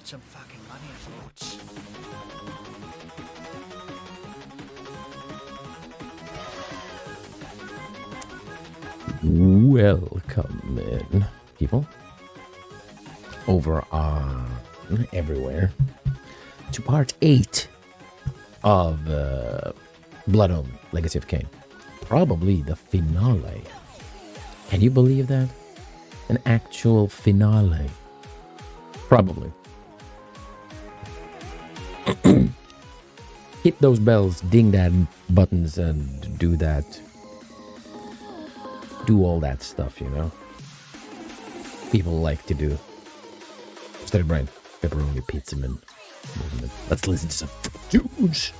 Put some fucking money on boots. Welcome in, people, over on everywhere, to part 8 of Blood Omen, Legacy of Kain. Probably the finale. Can you believe that? An actual finale. Probably. Hit those bells, ding that buttons, and do that. Do all that stuff, you know? People like to do. Steady brain, pepperoni, pizza man. Let's listen to some tunes.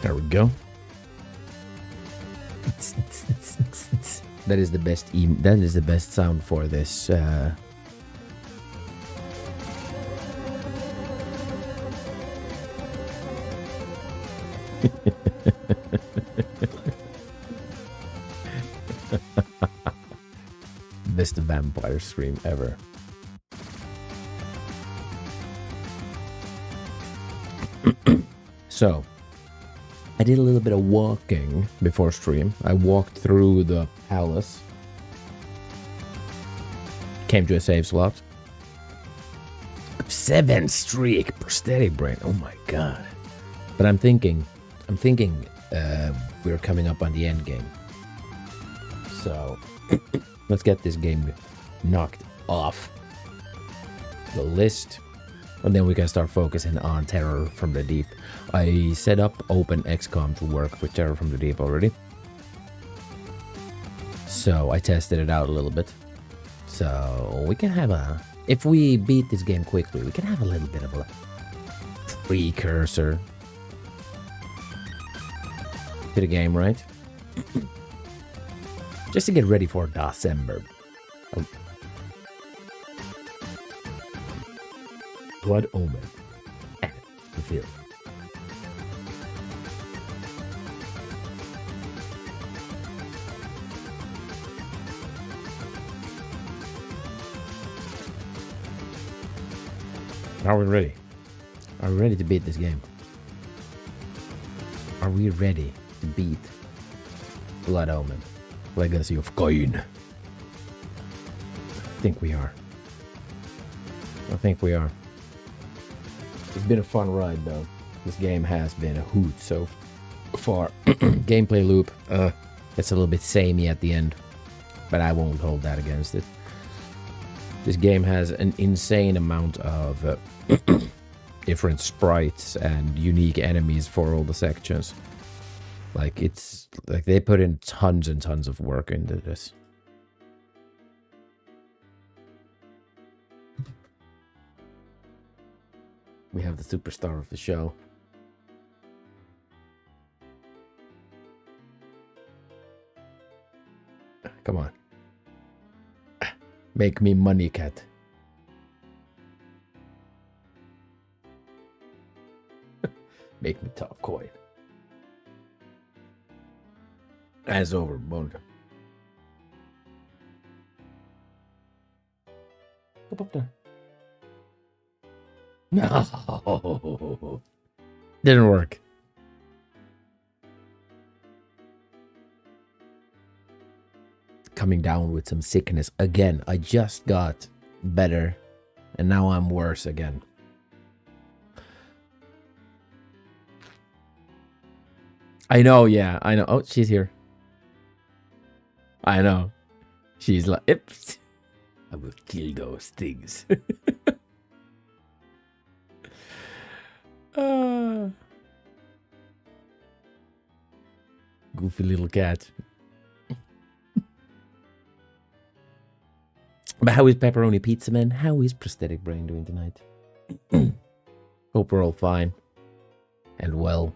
There we go. That is the best. That is the best sound for this. Best vampire stream ever. So. I did a little bit of walking before stream. I walked through the palace. Came to a save slot. 7 streak per steady brain. Oh my god. But I'm thinking we're coming up on the end game. So let's get this game knocked off the list. And then we can start focusing on Terror from the Deep. I set up Open XCOM to work with Terror from the Deep already. So I tested it out a little bit. So we can have a... If we beat this game quickly, we can have a little bit of a precursor to the game, right? Just to get ready for December. Oh. Blood Omen. The field. Are we ready? Are we ready to beat this game? Are we ready to beat Blood Omen, Legacy of Kain? I think we are. I think we are. It's been a fun ride, though. This game has been a hoot so far. Gameplay loop, it's a little bit samey at the end, but I won't hold that against it. This game has an insane amount of different sprites and unique enemies for all the sections. Like, it's like they put in tons and tons of work into this. We have the superstar of the show. Come on. Make me money, cat. Make me top coin. As over, Bonga. Go up there. No. Didn't work. Coming down with some sickness again. I just got better and now I'm worse again. I know, yeah, I know. Oh, she's here. I know. She's like, oops. I will kill those things. Goofy little cat. But how is Pepperoni Pizza Man? How is Prosthetic Brain doing tonight? Hope we're all fine and well.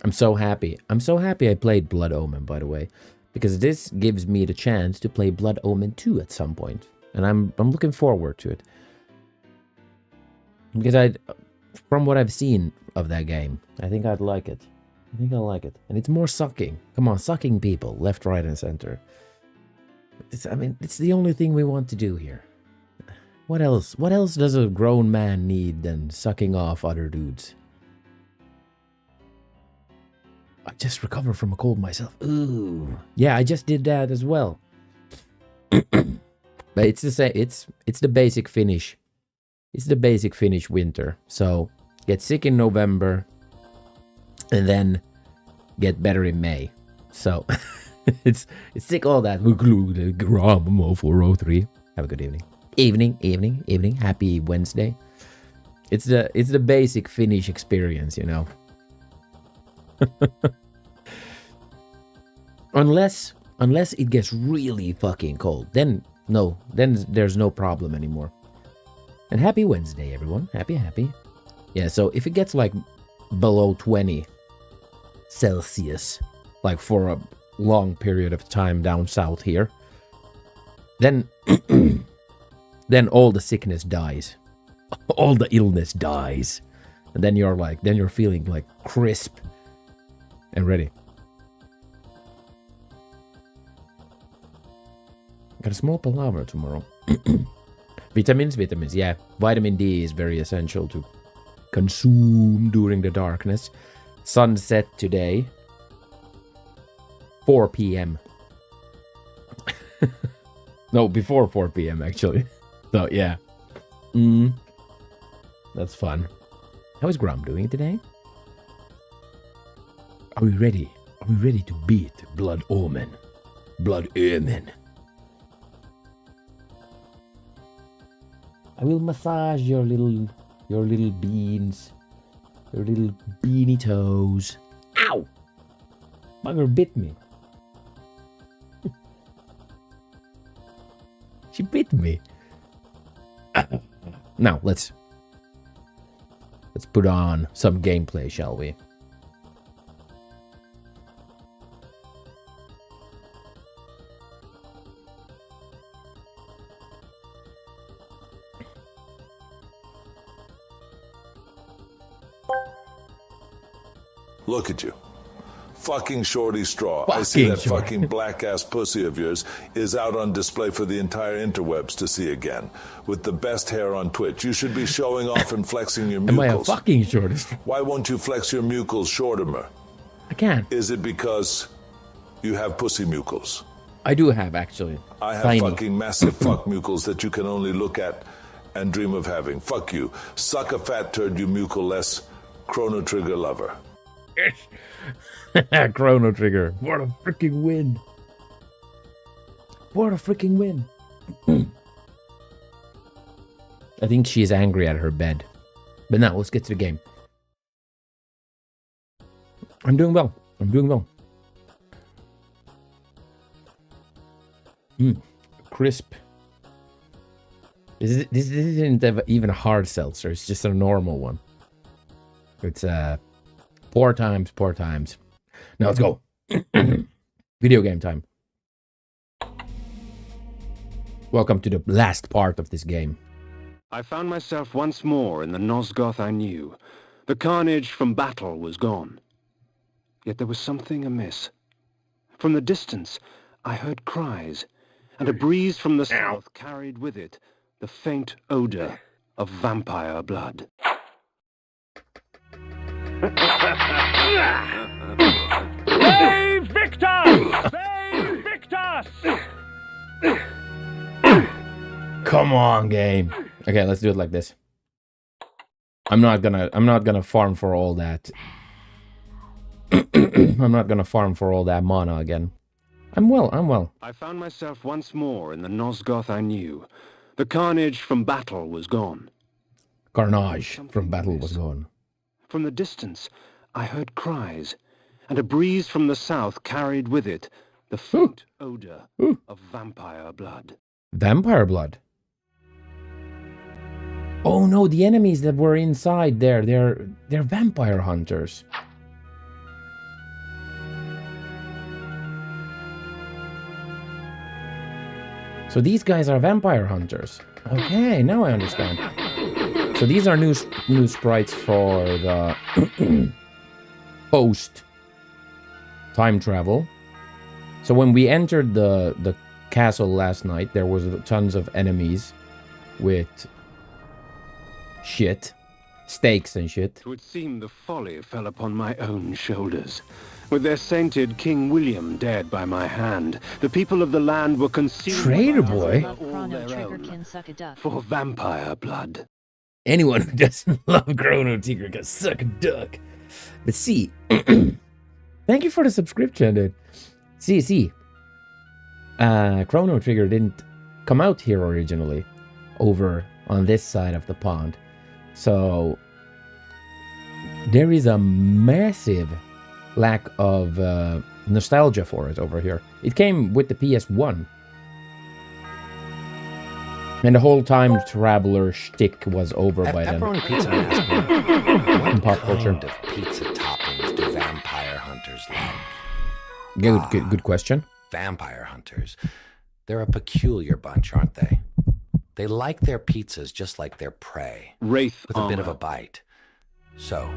I'm so happy. I'm so happy I played Blood Omen, by the way, because this gives me the chance to play Blood Omen 2 at some point, and I'm looking forward to it. Because from what I've seen of that game, I think I'd like it. I think I like it. And it's more sucking. Come on, sucking people, left, right, and center. It's the only thing we want to do here. What else? What else does a grown man need than sucking off other dudes? I just recovered from a cold myself. Ooh. Yeah, I just did that as well. But it's the same. It's the basic finish. It's the basic finish winter. So get sick in November and then get better in May. So it's sick all that. 403. Have a good evening. Evening. Happy Wednesday. It's the basic Finnish experience, you know. unless it gets really fucking cold, then there's no problem anymore. And happy Wednesday, everyone. Happy. Yeah, so if it gets like below 20 Celsius, like for a long period of time down south here, then then all the sickness dies. All the illness dies. And then you're feeling like crisp and ready. Got a small palaver tomorrow. Vitamins, yeah. Vitamin D is very essential to consume during the darkness. Sunset today. 4 p.m. No, before 4 p.m. actually. So, yeah. That's fun. How is Grum doing today? Are we ready? Are we ready to beat Blood Omen? Blood Omen. I will massage your little beans. Your little beanie toes. Ow! Bugger bit me. She bit me. Now, let's put on some gameplay, shall we? Look at you. Fucking ShortyStraw. I see that fucking black-ass pussy of yours is out on display for the entire interwebs to see again. With the best hair on Twitch. You should be showing off and flexing your mucles. Am I a fucking ShortyStraw? Why won't you flex your mucles shortimer? I can't. Is it because you have pussy mucles? I do have, actually. I have Tiny. fucking massive fuck mucles that you can only look at and dream of having. Fuck you. Suck a fat turd, you mucle-less Chrono Trigger lover. Chrono Trigger. What a freaking win. What a freaking win. I think she's angry at her bed. But now, let's get to the game. I'm doing well. Crisp. This isn't even a hard seltzer. It's just a normal one. It's Poor times. Now let's go. Video game time. Welcome to the last part of this game. I found myself once more in the Nosgoth I knew. The carnage from battle was gone. Yet there was something amiss. From the distance, I heard cries, and a breeze from the south carried with it the faint odor of vampire blood. Save Victus! Save Victus! Come on, game. Okay, let's do it like this. I'm not gonna farm for all that. I'm not gonna farm for all that mana again. I'm well. I found myself once more in the Nosgoth I knew. The carnage from battle was gone. Carnage from battle was gone. From the distance, I heard cries, and a breeze from the south carried with it the faint odor of vampire blood. Vampire blood? Oh no, the enemies that were inside there, they're vampire hunters. So these guys are vampire hunters. Okay, now I understand. So these are new sprites for the post time travel. So when we entered the castle last night, there was tons of enemies with shit, stakes and shit. It would seem the folly fell upon my own shoulders. With their sainted King William dead by my hand, the people of the land were consumed Traitor boy. all their own for vampire blood. Anyone who doesn't love Chrono Trigger can suck a duck. But see, thank you for the subscription, dude. See, Chrono Trigger didn't come out here originally, over on this side of the pond. So there is a massive lack of nostalgia for it over here. It came with the PS1. And the whole time traveler shtick was over by then. Pepperoni Pizza asked me, what Pop culture. kind of pizza toppings do vampire hunters like? Good question. Vampire hunters. They're a peculiar bunch, aren't they? They like their pizzas just like their prey, Wraith with a bit of a armor. bite. So,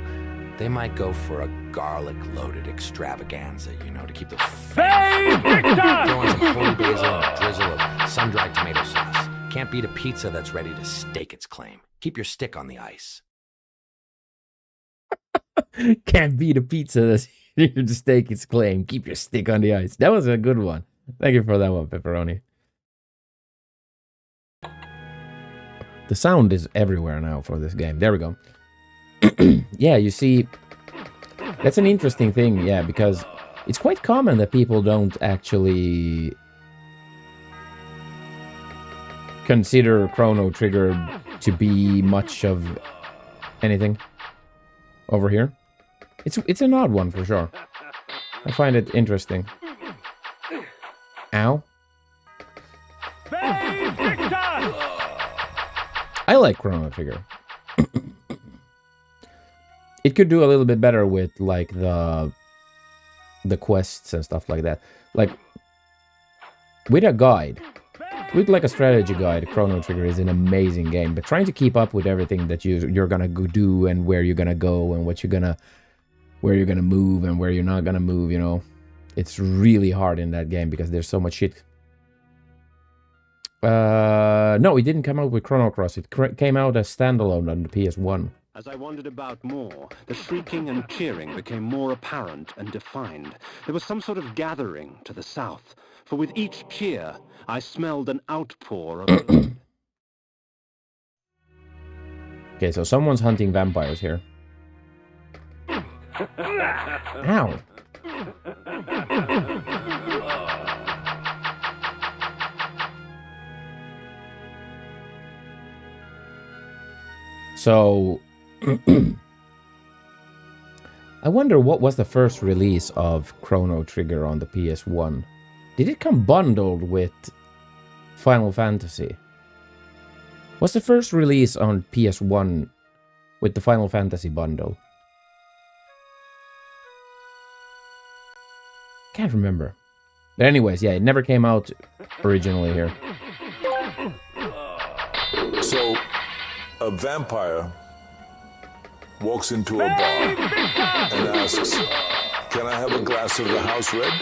they might go for a garlic-loaded extravaganza, you know, to keep the Save Victus! throw in some holy basil and a drizzle of sun-dried tomato sauce. Can't beat a pizza that's ready to stake its claim. Keep your stick on the ice. Can't beat a pizza that's here to stake its claim. Keep your stick on the ice. That was a good one. Thank you for that one, Pepperoni. The sound is everywhere now for this game. There we go. Yeah, you see, that's an interesting thing, yeah, because it's quite common that people don't actually consider Chrono Trigger to be much of anything over here. It's an odd one for sure. I find it interesting. Ow. Save Victus! I like Chrono Trigger. It could do a little bit better with like the quests and stuff like that. Like with a guide, with like a strategy guide, Chrono Trigger is an amazing game. But trying to keep up with everything that you're gonna do and where you're gonna go and where you're gonna move and where you're not gonna move, you know, it's really hard in that game because there's so much shit. No, it didn't come out with Chrono Cross. It came out as standalone on the PS1. As I wandered about more, the shrieking and cheering became more apparent and defined. There was some sort of gathering to the south, for with each cheer, I smelled an outpour of blood. Okay, so someone's hunting vampires here. Ow. So, I wonder what was the first release of Chrono Trigger on the PS1. Did it come bundled with Final Fantasy? What's the first release on PS1 with the Final Fantasy bundle? Can't remember. But anyways, yeah, it never came out originally here. So, a vampire walks into a bar and asks, "Can I have a glass of the house red?"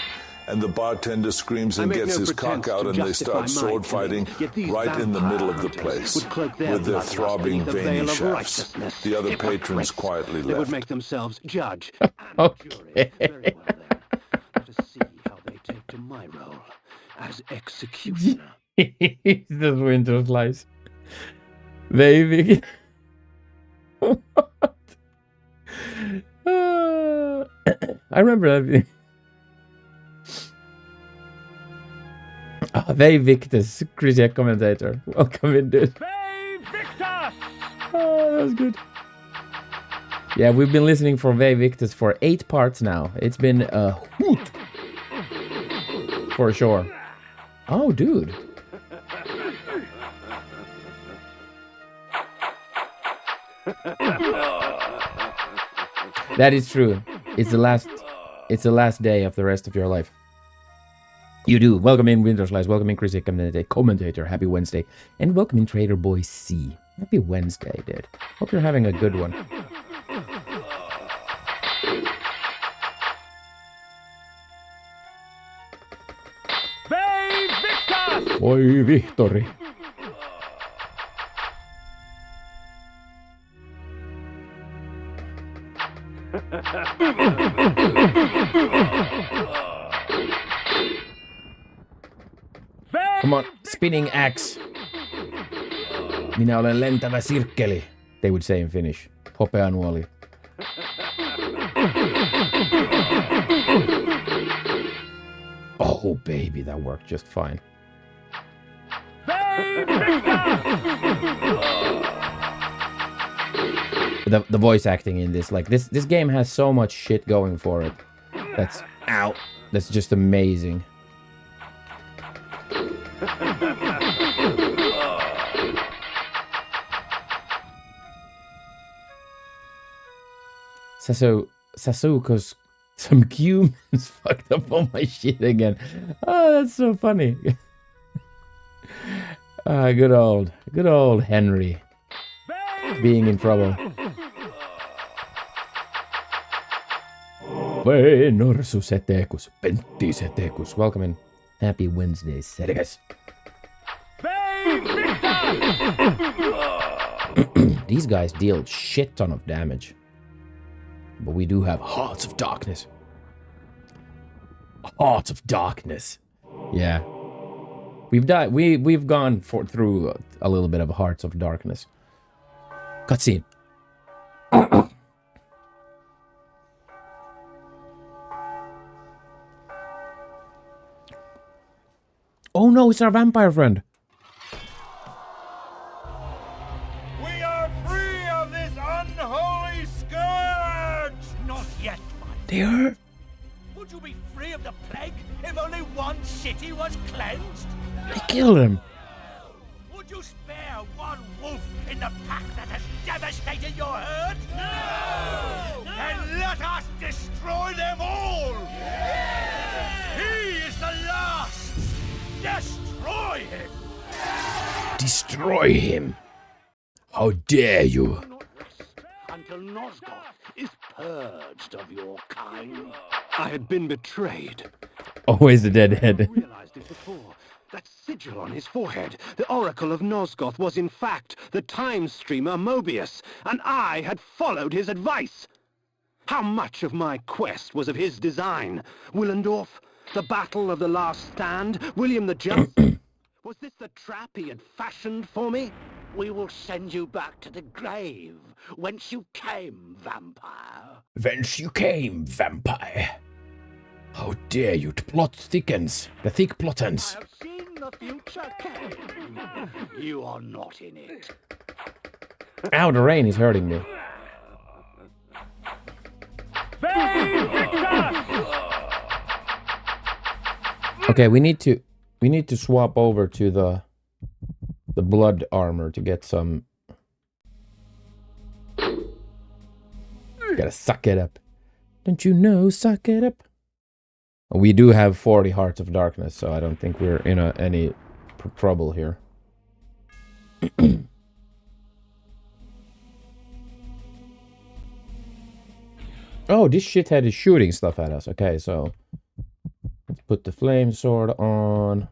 and the bartender screams and gets his cock out and they start sword fighting right in the middle of the place, with their throbbing veiny shafts. The other patrons quietly They would left. make themselves judge Okay. and jury. Very well then. Let us see how they take to my role as executioner. The winter slice. Baby. I remember that. They Victus, Chrissy commentator. Welcome in, dude. They Victus! Oh, that was good. Yeah, we've been listening for Ve Victus for 8 parts now. It's been a hoot. For sure. Oh, dude. That is true. It's the last day of the rest of your life. You do. Welcome in Winter Slice. Welcome in Chrissy commentator. Happy Wednesday. And welcome in Trader Boy C. Happy Wednesday, dude. Hope you're having a good one. They Victus! Oi, Victory. Come on, spinning axe. Minä olen lentävä sirkkeli, they would say in Finnish. Hopeanuoli. Oh, baby, that worked just fine. The voice acting in this, like this game has so much shit going for it. That's just amazing. Sasuke's some humans fucked up on my shit again. Oh, that's so funny. Good old Henry being in trouble. Norsus etecus, pentis etecus. Welcome in. Happy Wednesday, Sedegas. These guys deal shit ton of damage. But we do have Hearts of Darkness. Hearts of Darkness. Yeah. We've gone through a little bit of Hearts of Darkness. Cutscene. Oh no, it's our vampire friend. We are free of this unholy scourge! Not yet, my Dear. Would you be free of the plague if only one city was cleansed? They killed him. Would you spare one wolf in the pack that has devastated your herd? No! Then let us destroy them all! He is the last! Destroy him! Destroy him. How dare you? Not rest until Nosgoth is purged of your kind. I had been betrayed. Always the deadhead. I realized it before. That sigil on his forehead, the Oracle of Nosgoth, was in fact the time streamer Mobius, and I had followed his advice. How much of my quest was of his design? Willendorf? The Battle of the Last Stand? William the Just? Was this the trap he had fashioned for me? We will send you back to the grave, whence you came, vampire. Whence you came, vampire. How dare you? The plot thickens. The thick plottens. I have seen the future, Kain. You are not in it. Ow, the rain is hurting me. Okay, we need to swap over to the blood armor to get some. Gotta suck it up. Don't you know, suck it up. We do have 40 Hearts of Darkness, so I don't think we're in any trouble here. Oh, this shithead is shooting stuff at us. Okay, so put the flame sword on.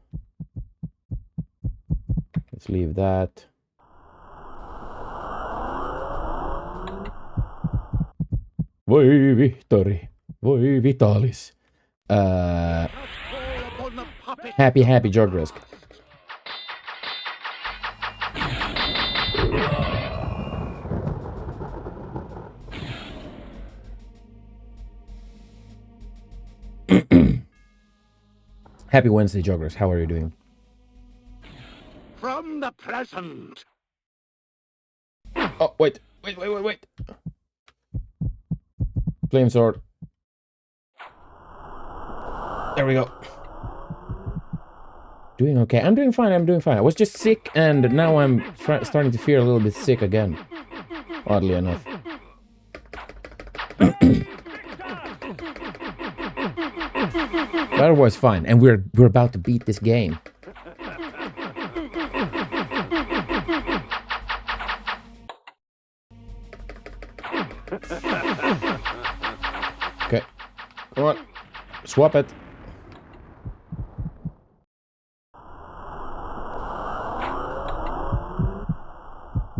Let's leave that. Voi victory. Voi vitalis. Happy Jogresk. Happy Wednesday, Joggers. How are you doing? From the present. Oh, wait. Flame sword. There we go. Doing okay. I'm doing fine. I was just sick, and now I'm starting to feel a little bit sick again. Oddly enough. But otherwise fine, and we're about to beat this game. Okay, come on, swap it.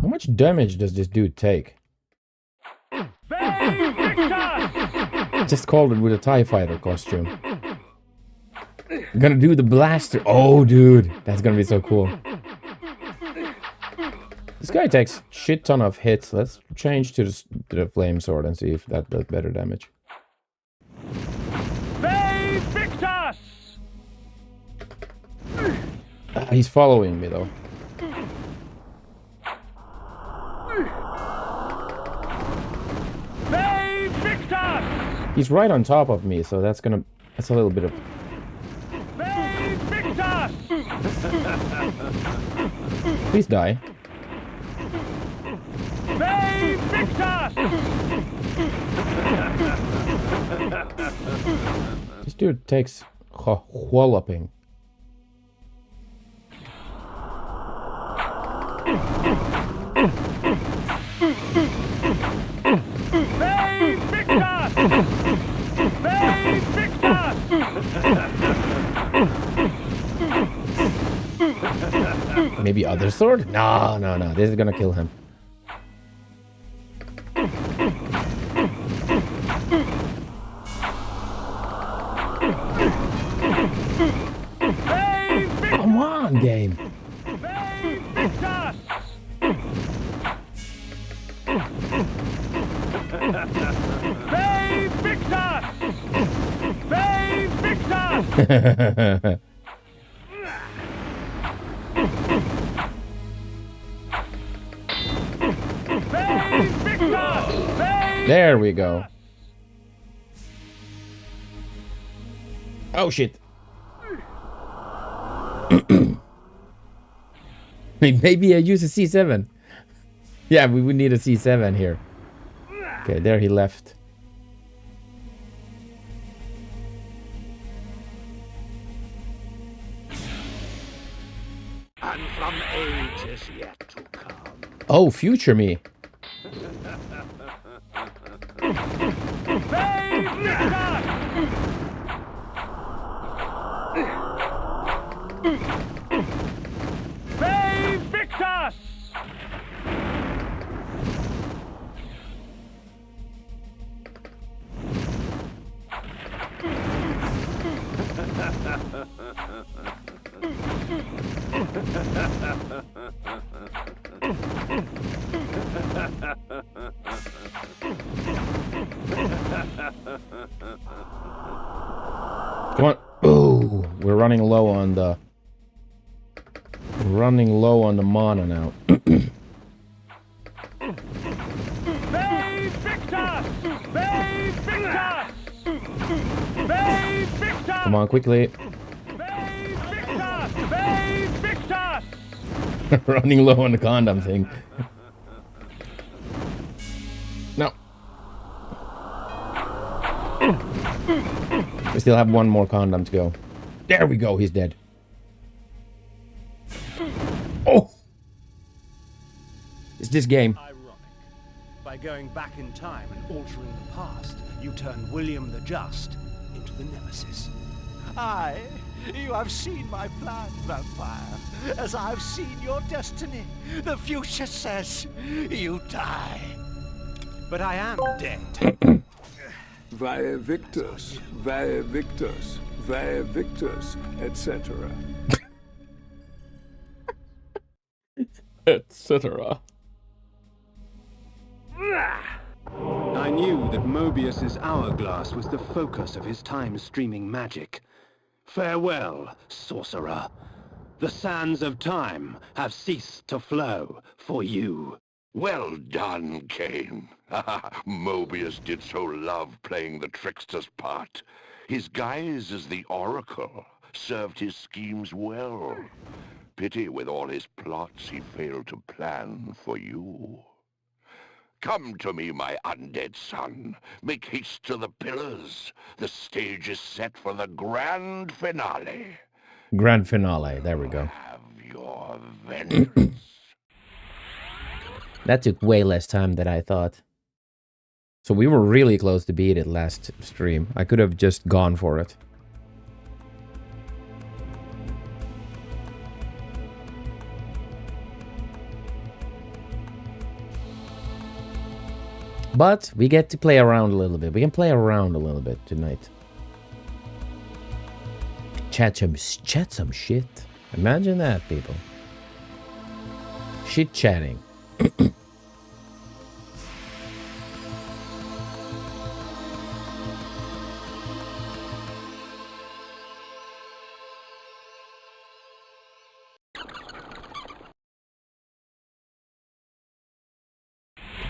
How much damage does this dude take? Just called it with a TIE fighter costume. I'm gonna do the blaster. Oh, dude, that's gonna be so cool. This guy takes shit ton of hits. Let's change to the flame sword and see if that does better damage. He's following me though. He's right on top of me, so that's a little bit of... Please die. This dude takes walloping. Maybe other sword? No. This is gonna kill him. Come on, game. There we go. Oh shit. Maybe I use a C7. Yeah, we would need a C7 here. Okay, there he left. And from ages yet to come. Oh, future me. Come on. Oh, we're running low on the mana now. Come on, quickly. Running low on the condom thing. No. We still have one more condom to go. There we go, he's dead. Oh! It's this game. Ironic. By going back in time and altering the past, you turn William the Just into the Nemesis. Aye, you have seen my plan, vampire, as I've seen your destiny. The future says you die. But I am dead. Via victus, via victus, via victus, etc. Etc. I knew that Mobius's hourglass was the focus of his time-streaming magic. Farewell, sorcerer. The sands of time have ceased to flow for you. Well done, Kain. Mobius did so love playing the trickster's part. His guise as the Oracle served his schemes well. Pity with all his plots he failed to plan for you. Come to me, my undead son. Make haste to the pillars. The stage is set for the grand finale. Grand finale, there we go. Have your vengeance. That took way less time than I thought. So we were really close to beat it last stream. I could have just gone for it. But we get to play around a little bit. We can play around a little bit tonight. Chat some shit. Imagine that, people. Shit chatting.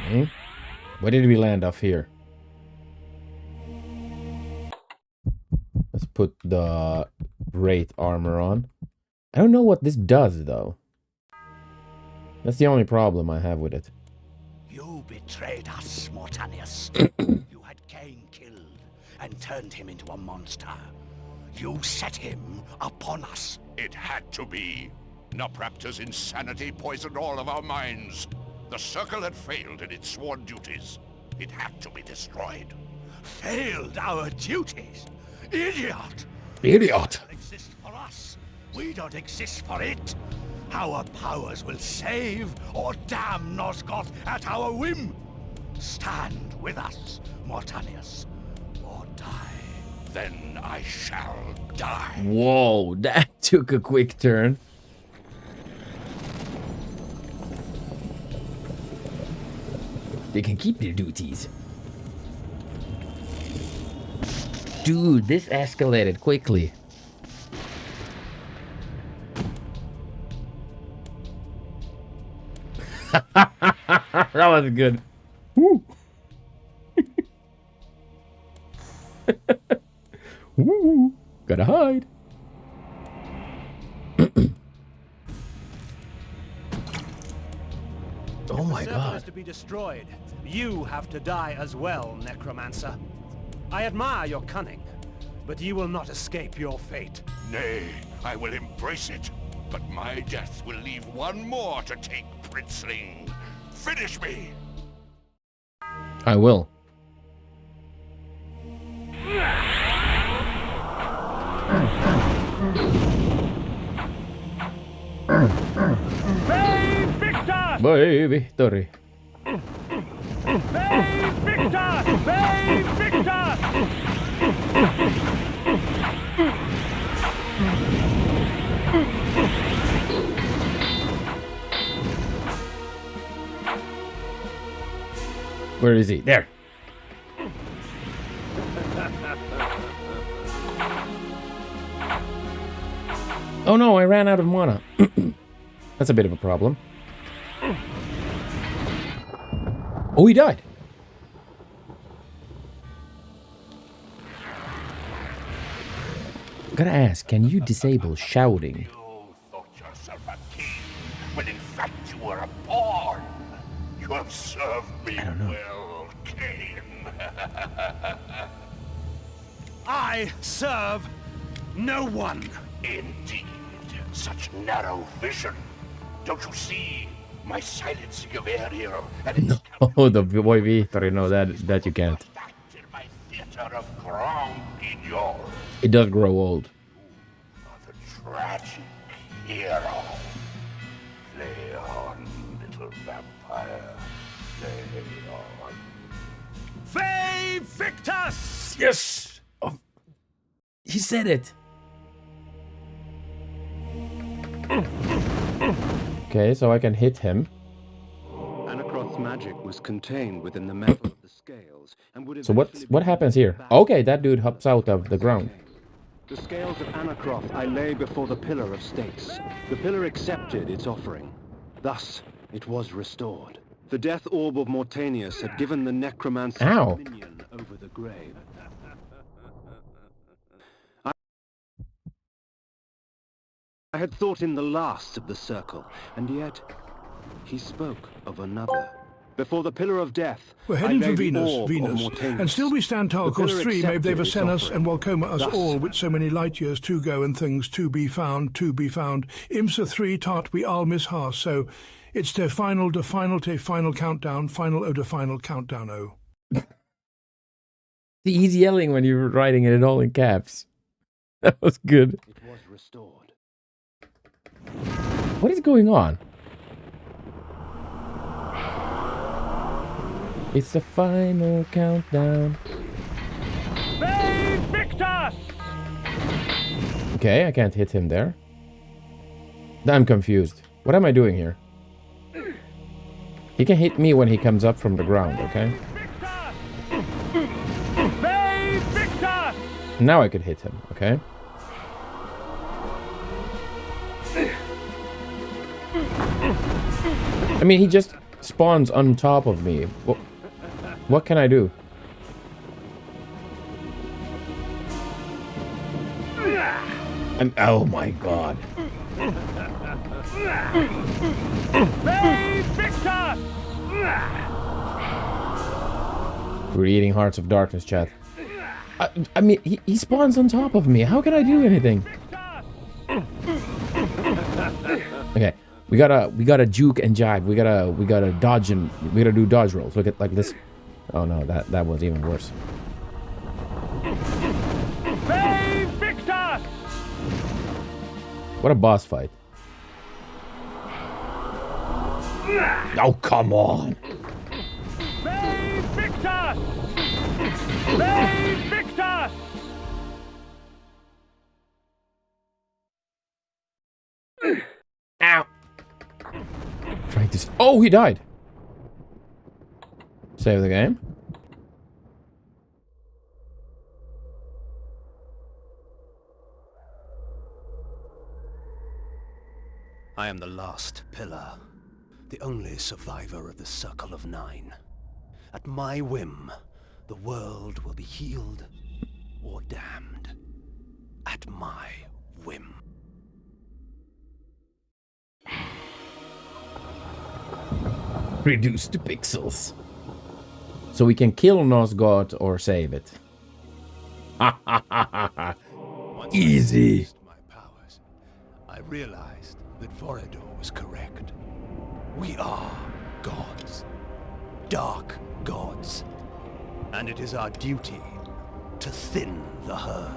Okay. Where did we land off here? Let's put the Wraith armor on. I don't know what this does, though. That's the only problem I have with it. You betrayed us, Mortanius. You had Kain killed and turned him into a monster. You set him upon us. It had to be. Napraptor's insanity poisoned all of our minds. The Circle had failed in its sworn duties. It had to be destroyed. Failed our duties? Idiot! Idiot! It exists for us. We don't exist for it. Our powers will save or damn Nosgoth at our whim. Stand with us, Mortanius, or die. Then I shall die. Whoa, that took a quick turn. They can keep their duties. Dude, this escalated quickly. That was good. Woo. Woo. Gotta hide. Oh my God. Is to be destroyed. You have to die as well, Necromancer. I admire your cunning, but you will not escape your fate. Nay, I will embrace it. But my death will leave one more to take, Princeling. Finish me! I will. Hey, Victor! Bye, Victory. Hey, Victor! Hey, Victor! Where is he? There. Oh no, I ran out of mana. That's a bit of a problem. Oh, he died. Gotta ask, can you disable shouting? You thought yourself a king, when in fact you were a pawn. You have served me well, Kain. I serve no one. Indeed, such narrow vision. Don't you see? My silencing of Ariel and its Oh, the boy Victory. No, that you can't. in my theater of crown in yours. It does grow old. The tragic hero. Play on, little vampire. Play on. Ve Victus! Yes! Oh, he said it. Okay, so I can hit him. Anacroth's magic was contained within the metal of the scales and would So eventually what be happens here? back Okay, that dude hops out of the ground. The scales of Anacroth I lay before the Pillar of States. The Pillar accepted its offering. Thus, it was restored. The death orb of Mortanius had given the necromancer dominion over the grave. I had thought him the last of the circle, and yet he spoke of another. Before the Pillar of Death, We're heading for Venus, and still we stand tall, course 3, may they ascend us and welcome us all, with so many light years to go and things to be found. Imsa 3 tart we all miss her, so it's the final countdown, final countdown, oh. He's yelling when you're writing it all in caps. That was good. It was restored. What is going on? It's the final countdown. Ve Victus! Okay, I can't hit him there. I'm confused. What am I doing here? He can hit me when he comes up from the ground, okay? Ve Victus! Now I could hit him, okay? I mean, he just spawns on top of me. What can I do? Oh my god. Ve Victus! We're eating Hearts of Darkness, chat. I mean, he spawns on top of me. How can I do anything? Okay, we gotta juke and jive. We gotta dodge and we gotta do dodge rolls. Look at like this. Oh no, that was even worse. Ve Victus! What a boss fight. Oh, come on. Ve Victus! Ve Victus! Ow. Trying to... Oh, he died. Save the game. I am the last pillar, the only survivor of the Circle of Nine. At my whim, the world will be healed or damned. At my whim. Reduce to pixels. So we can kill Nosgoth or save it. Ha ha ha ha ha. Easy. My powers, I realized that Vorador was correct. We are gods. Dark gods. And it is our duty to thin the herd.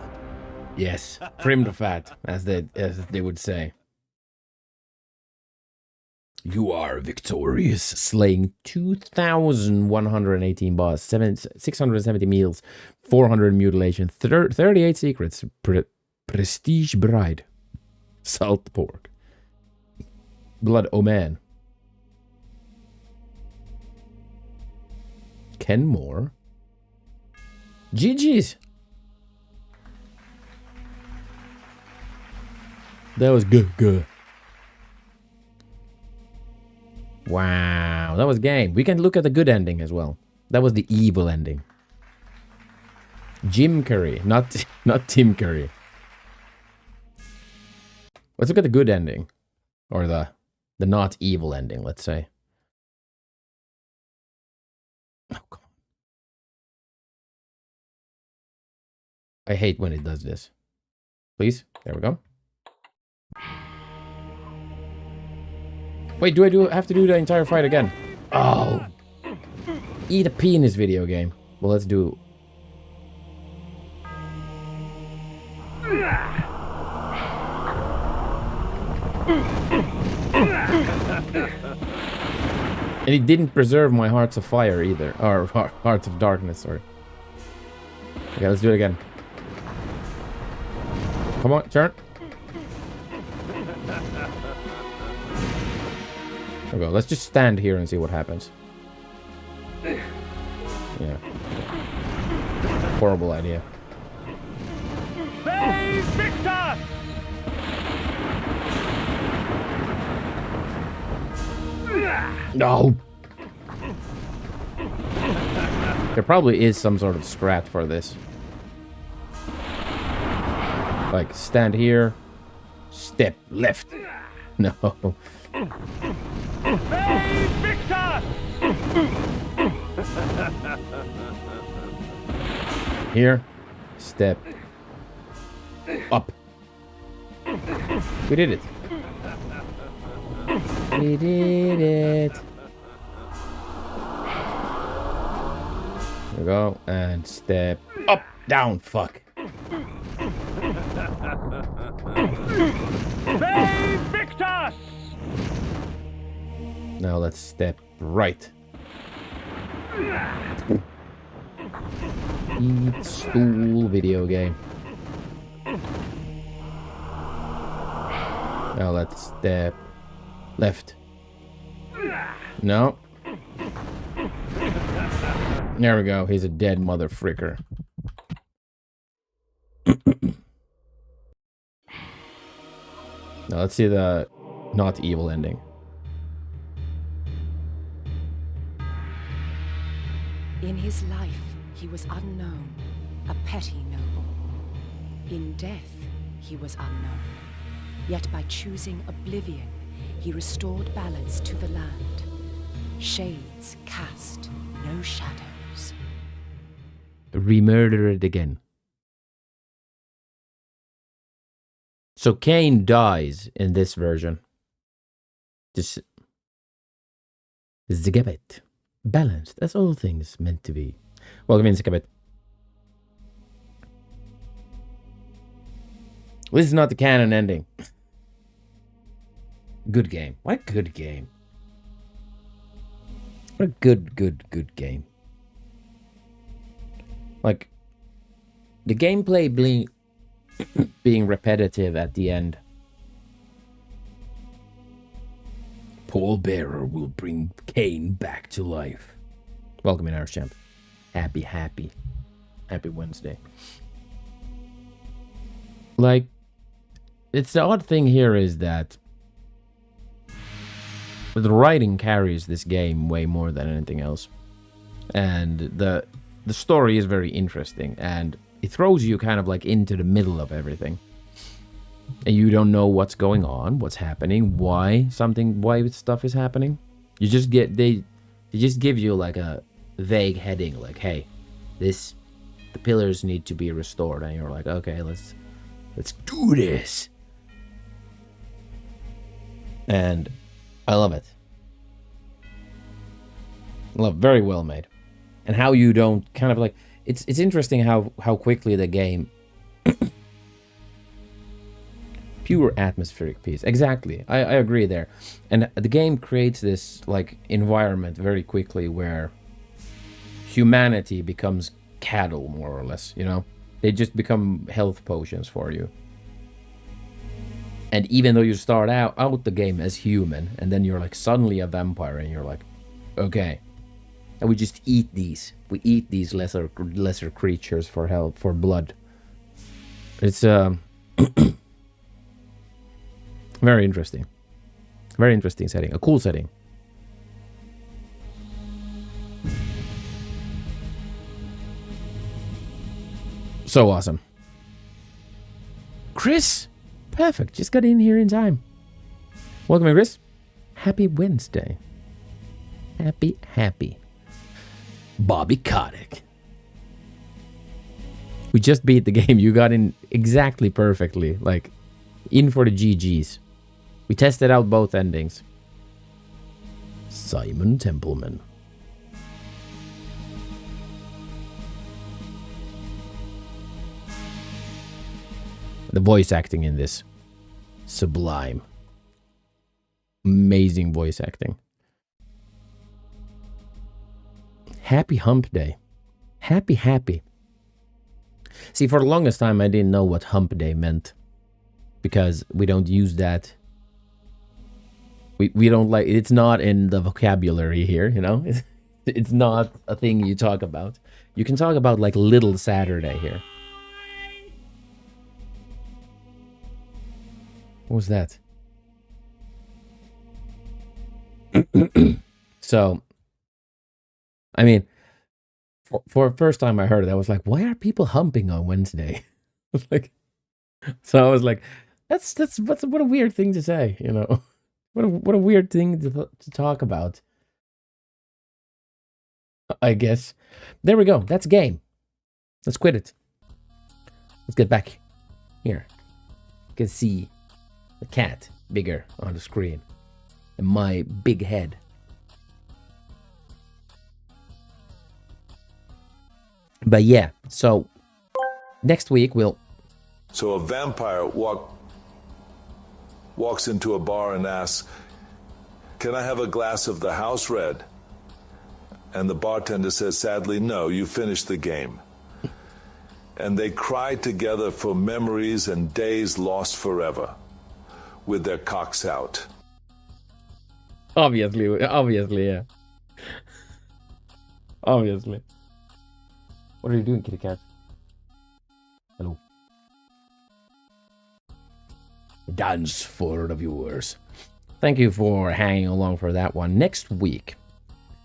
Yes, trim the fat, as they would say. You are victorious, slaying 2,118 boss, 670 meals, 400 mutilation, 38 secrets, prestige bride, salt pork, Blood Omen, Kenmore, GG's. That was good. Wow, that was game. We can look at the good ending as well. That was the evil ending. Jim Curry, not Tim Curry. Let's look at the good ending. Or the not evil ending, let's say. Oh, come on. I hate when it does this. Please, there we go. Wait, do I have to do the entire fight again? Oh. Eat a pea in this video game. Well, let's do... And it didn't preserve my Hearts of Fire either. Or Hearts of Darkness, sorry. Okay, let's do it again. Come on, turn. There we go. Let's just stand here and see what happens. Yeah. Horrible idea. Save Victor! No! There probably is some sort of strat for this. Like, stand here, step left. No. Save Victor! Here, step up. We did it. We did it. There we go. And step up, down, fuck. Save Victor! Now let's step right. Eat stool video game. Now let's step left. No. There we go. He's a dead mother fricker. Now let's see the not evil ending. In his life, he was unknown, a petty noble. In death, he was unknown. Yet by choosing oblivion, he restored balance to the land. Shades cast no shadows. Remurder it again. So Kain dies in this version. Just Zigabet. Balanced as all things meant to be. Welcome in, Zigabet. This is not the canon ending. Good game. What a good game. What a good game. Like, the gameplay being repetitive at the end. Paul Bearer will bring Kain back to life. Welcome in, Irish Champ. Happy Wednesday. Like, it's the odd thing here is that the writing carries this game way more than anything else. And the story is very interesting, and it throws you kind of like into the middle of everything. And you don't know what's going on, what's happening, why stuff is happening. You just they just give you like a vague heading, like, hey, the pillars need to be restored, and you're like, okay, let's do this. And I love it. Very well made. And how you don't kind of like, it's interesting how quickly the game pure atmospheric piece. Exactly. I agree there. And the game creates this like environment very quickly where humanity becomes cattle, more or less, you know? They just become health potions for you. And even though you start out the game as human, and then you're like suddenly a vampire, and you're like, okay, and we just eat these. We eat these lesser creatures for help, for blood. It's very interesting. Very interesting setting. A cool setting. So awesome. Chris! Perfect. Just got in here in time. Welcome in, Chris. Happy Wednesday. Happy. Bobby Kotick. We just beat the game. You got in exactly perfectly. Like, in for the GGs. We tested out both endings. Simon Templeman. The voice acting in this. Sublime. Amazing voice acting. Happy hump day. Happy. See, for the longest time, I didn't know what hump day meant. Because we don't use that. We don't like... It's not in the vocabulary here, you know? It's not a thing you talk about. You can talk about, like, Little Saturday here. What was that? So, I mean, for the first time I heard it, I was like, why are people humping on Wednesday? Like, so I was like, that's what a weird thing to say, you know? What a weird thing to talk about. I guess. There we go. That's game. Let's quit it. Let's get back here. You can see the cat bigger on the screen. And my big head. But yeah, so next week we'll... So a vampire walks into a bar and asks, "Can I have a glass of the house red?" And the bartender says, "Sadly, no, you finished the game." And they cry together for memories and days lost forever, with their cocks out. Obviously, yeah. Obviously. What are you doing, kitty cat? Hello. Dance for the viewers. Thank you for hanging along for that one. Next week,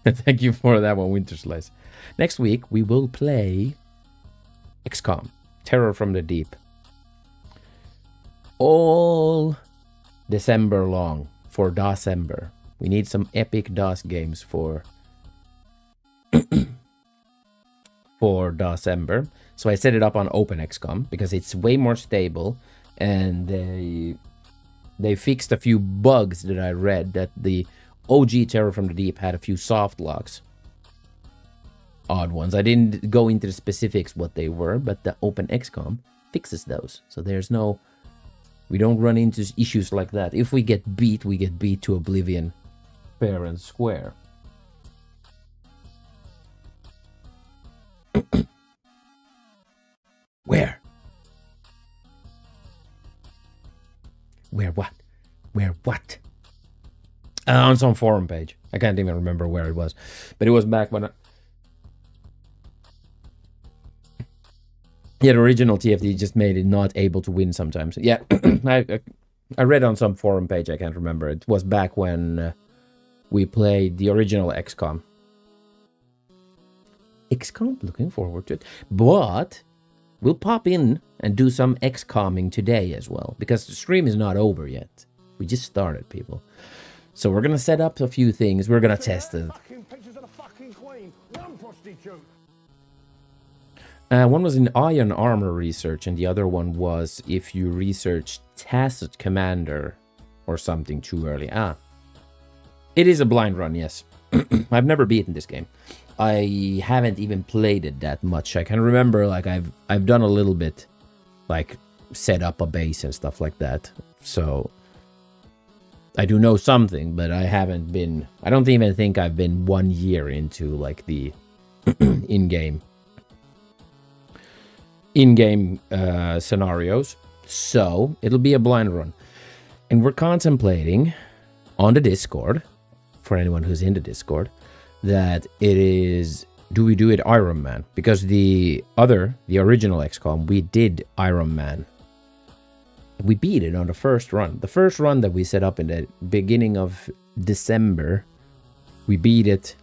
thank you for that one, Winter Slice. Next week, we will play XCOM, Terror from the Deep. All December long for December. We need some epic DOS games for December. So I set it up on OpenXCOM because it's way more stable, and they fixed a few bugs that I read that the OG Terror from the Deep had a few soft locks. Odd ones. I didn't go into the specifics what they were, but the OpenXCOM fixes those. So there's no... We don't run into issues like that. If we get beat, we get beat to oblivion. Fair and square. Where? Where what? Where what? On some forum page. I can't even remember where it was. But it was back when... Yeah, the original TFD just made it not able to win sometimes. Yeah, I read on some forum page, I can't remember. It was back when we played the original XCOM. XCOM? Looking forward to it. But we'll pop in and do some XCOMing today as well. Because the stream is not over yet. We just started, people. So we're going to set up a few things. We're going to test it. One was in Iron Armor research, and the other one was if you research Tacit Commander or something too early. It is a blind run, yes. I've never beaten this game. I haven't even played it that much. I can remember, like, I've done a little bit, like, set up a base and stuff like that. So I do know something, but I haven't been... I don't even think I've been 1 year into, like, the in-game scenarios. So it'll be a blind run. And we're contemplating on the Discord, for anyone who's in the Discord, that it is... Do we do it Iron Man? Because the original XCOM, we did Iron Man. We beat it on the first run. The first run that we set up in the beginning of December, we beat it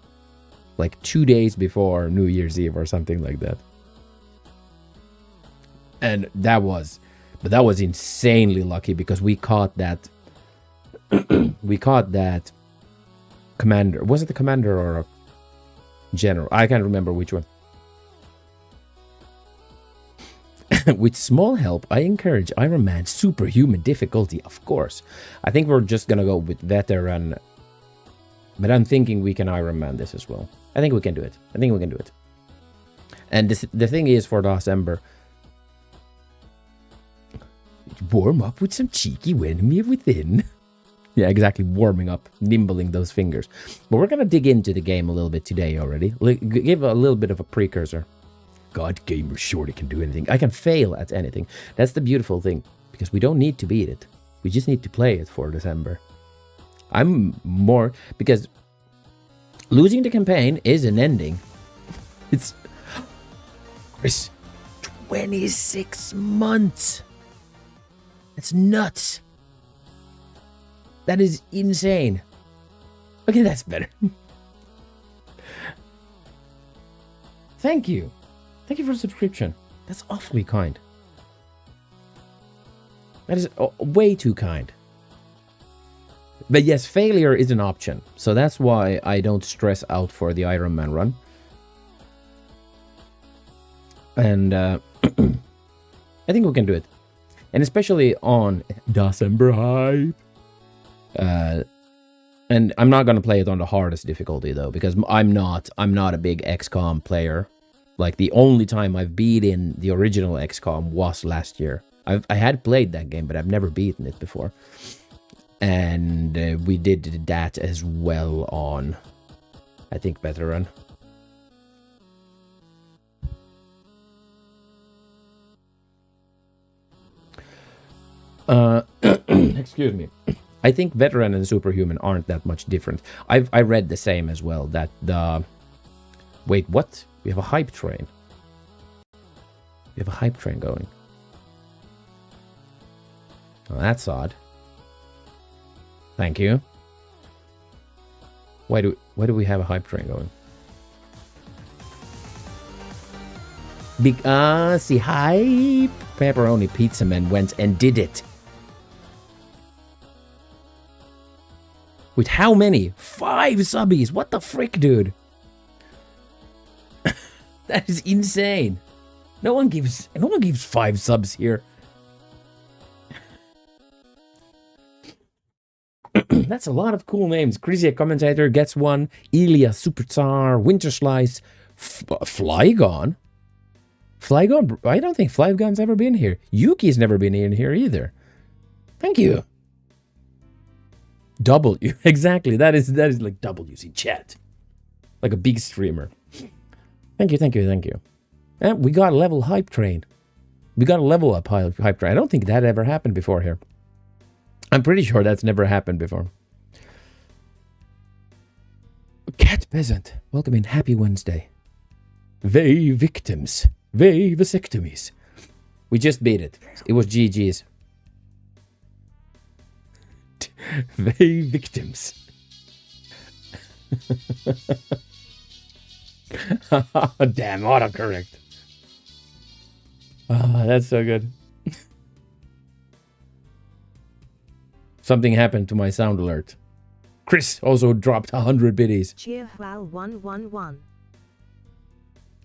like 2 days before New Year's Eve or something like that. And that was insanely lucky because we caught that, commander. Was it the commander or a general? I can't remember which one. With small help, I encourage Iron Man superhuman difficulty, of course. I think we're just gonna go with veteran, but I'm thinking we can Iron Man this as well. I think we can do it. And the thing is, for December, warm up with some cheeky enemy within. Yeah, exactly. Warming up, nimbling those fingers. But we're going to dig into the game a little bit today already. Give a little bit of a precursor. God, gamer Shorty can do anything. I can fail at anything. That's the beautiful thing. Because we don't need to beat it. We just need to play it for December. I'm more... Because losing the campaign is an ending. It's... Chris, 26 months. That's nuts. That is insane. Okay, that's better. Thank you. Thank you for the subscription. That's awfully kind. That is way too kind. But yes, failure is an option. So that's why I don't stress out for the Iron Man run. And I think we can do it. And especially on December hype. And I'm not gonna play it on the hardest difficulty though, because I'm not a big XCOM player. Like the only time I've beaten the original XCOM was last year. I had played that game, but I've never beaten it before. And we did that as well on, I think, Veteran. Excuse me. I think Veteran and Superhuman aren't that much different. I read the same as well, that the... Wait, what? We have a hype train. We have a hype train going. Well, that's odd. Thank you. Why do we have a hype train going? Because the hype pepperoni pizza man went and did it. With how many? 5 subbies. What the frick, dude? That is insane. No one gives 5 subs here. That's a lot of cool names. Crazy Commentator gets one. Ilya Superstar, Winter Slice, Flygon. Flygon? I don't think Flygon's ever been here. Yuki's never been in here either. Thank you. W. Exactly. That is like W's in chat. Like a big streamer. Thank you. And we got a level hype train. We got a level up hype train. I don't think that ever happened before here. I'm pretty sure that's never happened before. Cat Peasant, welcome in. Happy Wednesday. They victims. They vasectomies. We just beat it. It was GG's. They victims. Damn, autocorrect. Oh, that's so good. Something happened to my sound alert. Chris also dropped 100 biddies. Cheer Wow 111.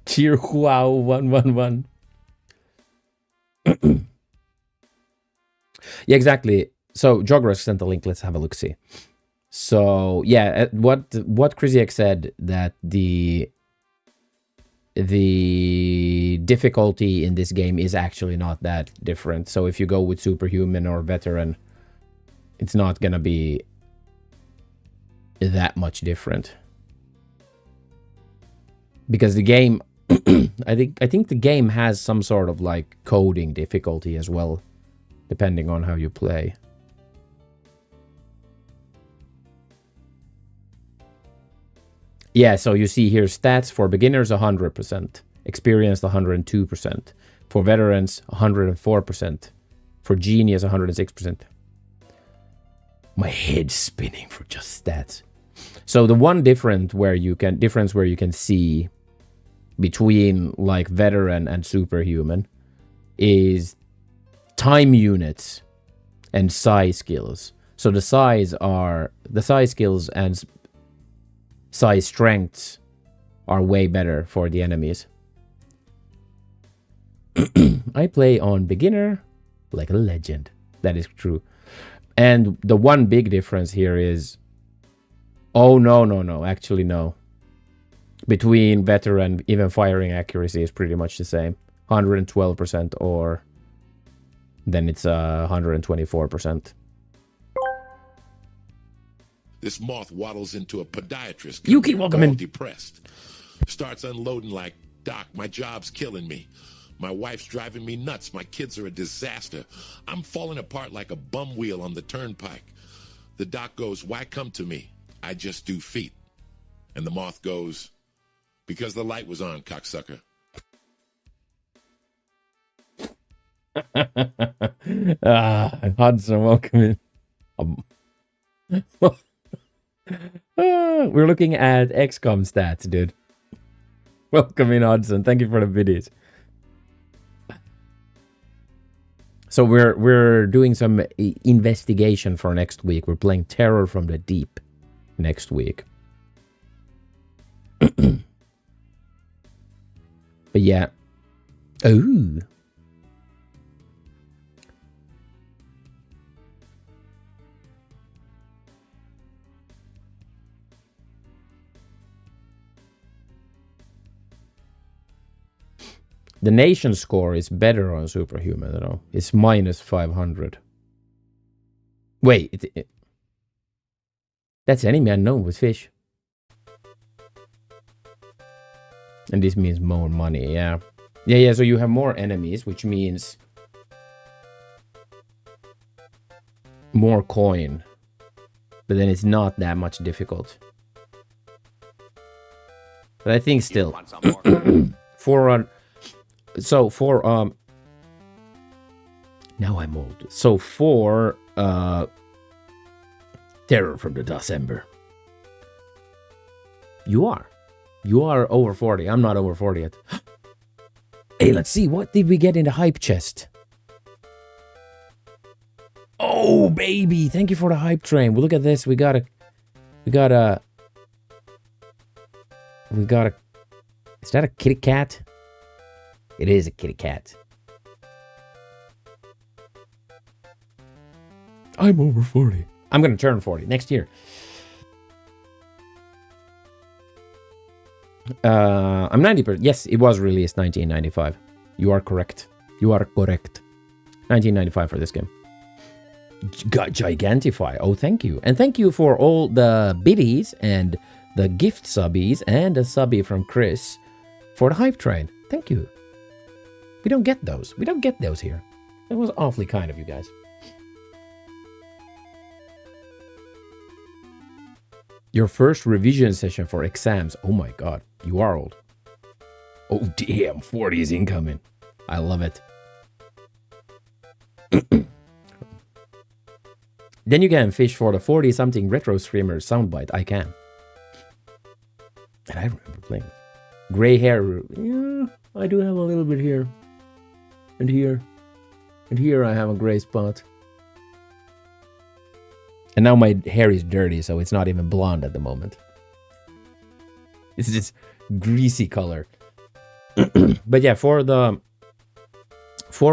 Cheer Wow 111. Yeah, exactly. So Jogros sent the link. Let's have a look. See. So yeah, what Crazy X said, that the difficulty in this game is actually not that different. So if you go with Superhuman or Veteran, it's not gonna be that much different, because the game I think the game has some sort of like coding difficulty as well, depending on how you play. Yeah, so you see here stats for beginners 100%, experienced 102%, for veterans 104%, for genius 106%. My head's spinning for just stats. So the one difference where you can see between like veteran and superhuman is time units and size skills. So the size skills and size strengths are way better for the enemies. I play on beginner like a legend. That is true. And the one big difference here is... Oh, no. Actually, no. Between veteran, even firing accuracy is pretty much the same. 112% or... Then it's 124%. This moth waddles into a podiatrist. Yuki, welcome in. Depressed. Starts unloading like, Doc, my job's killing me. My wife's driving me nuts. My kids are a disaster. I'm falling apart like a bum wheel on the turnpike. The doc goes, why come to me? I just do feet. And the moth goes, because the light was on, cocksucker. Hudson, welcome in. We're looking at XCOM stats, dude. Welcome in, Hudson. Thank you for the videos. So we're doing some investigation for next week. We're playing Terror from the Deep next week. But yeah. Oh. The nation score is better on Superhuman, though. It's minus 500. Wait, that's enemy unknown with fish. And this means more money, yeah. Yeah, so you have more enemies, which means more coin. But then it's not that much difficult. But I think still, now I'm old. So for Terror from the December, you are over 40. I'm not over 40 yet. Hey, let's see, what did we get in the hype chest? Oh baby, thank you for the hype train. Well, look at this. We got a is that a kitty cat? It is a kitty cat. I'm over 40. I'm gonna turn 40 next year. I'm 90%. Yes, it was released 1995. You are correct. You are correct. 1995 for this game. Gigantify. Oh, thank you. And thank you for all the biddies and the gift subbies and a subby from Chris for the hype train. Thank you. We don't get those. We don't get those here. That was awfully kind of you guys. Your first revision session for exams. Oh my god, you are old. Oh damn, 40 is incoming. I love it. Then you can fish for the 40-something retro streamer soundbite. I can. And I remember playing. Gray hair. Yeah, I do have a little bit here. And here. And here I have a gray spot. And now my hair is dirty, so it's not even blonde at the moment. It's just greasy color. But yeah, for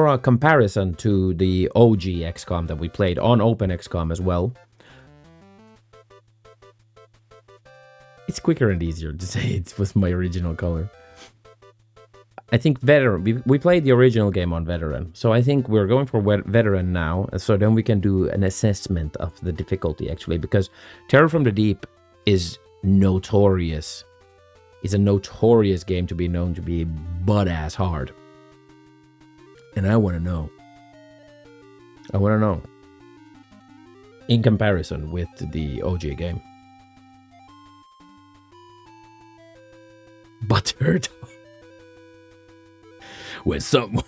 a comparison to the OG XCOM that we played on Open XCOM as well, it's quicker and easier to say it was my original color. I think Veteran, we played the original game on Veteran, so I think we're going for Veteran now, so then we can do an assessment of the difficulty actually, because Terror from the Deep is notorious. It's a notorious game to be known to be butt-ass hard. And I want to know. I want to know. In comparison with the OG game. Butthurt. When someone's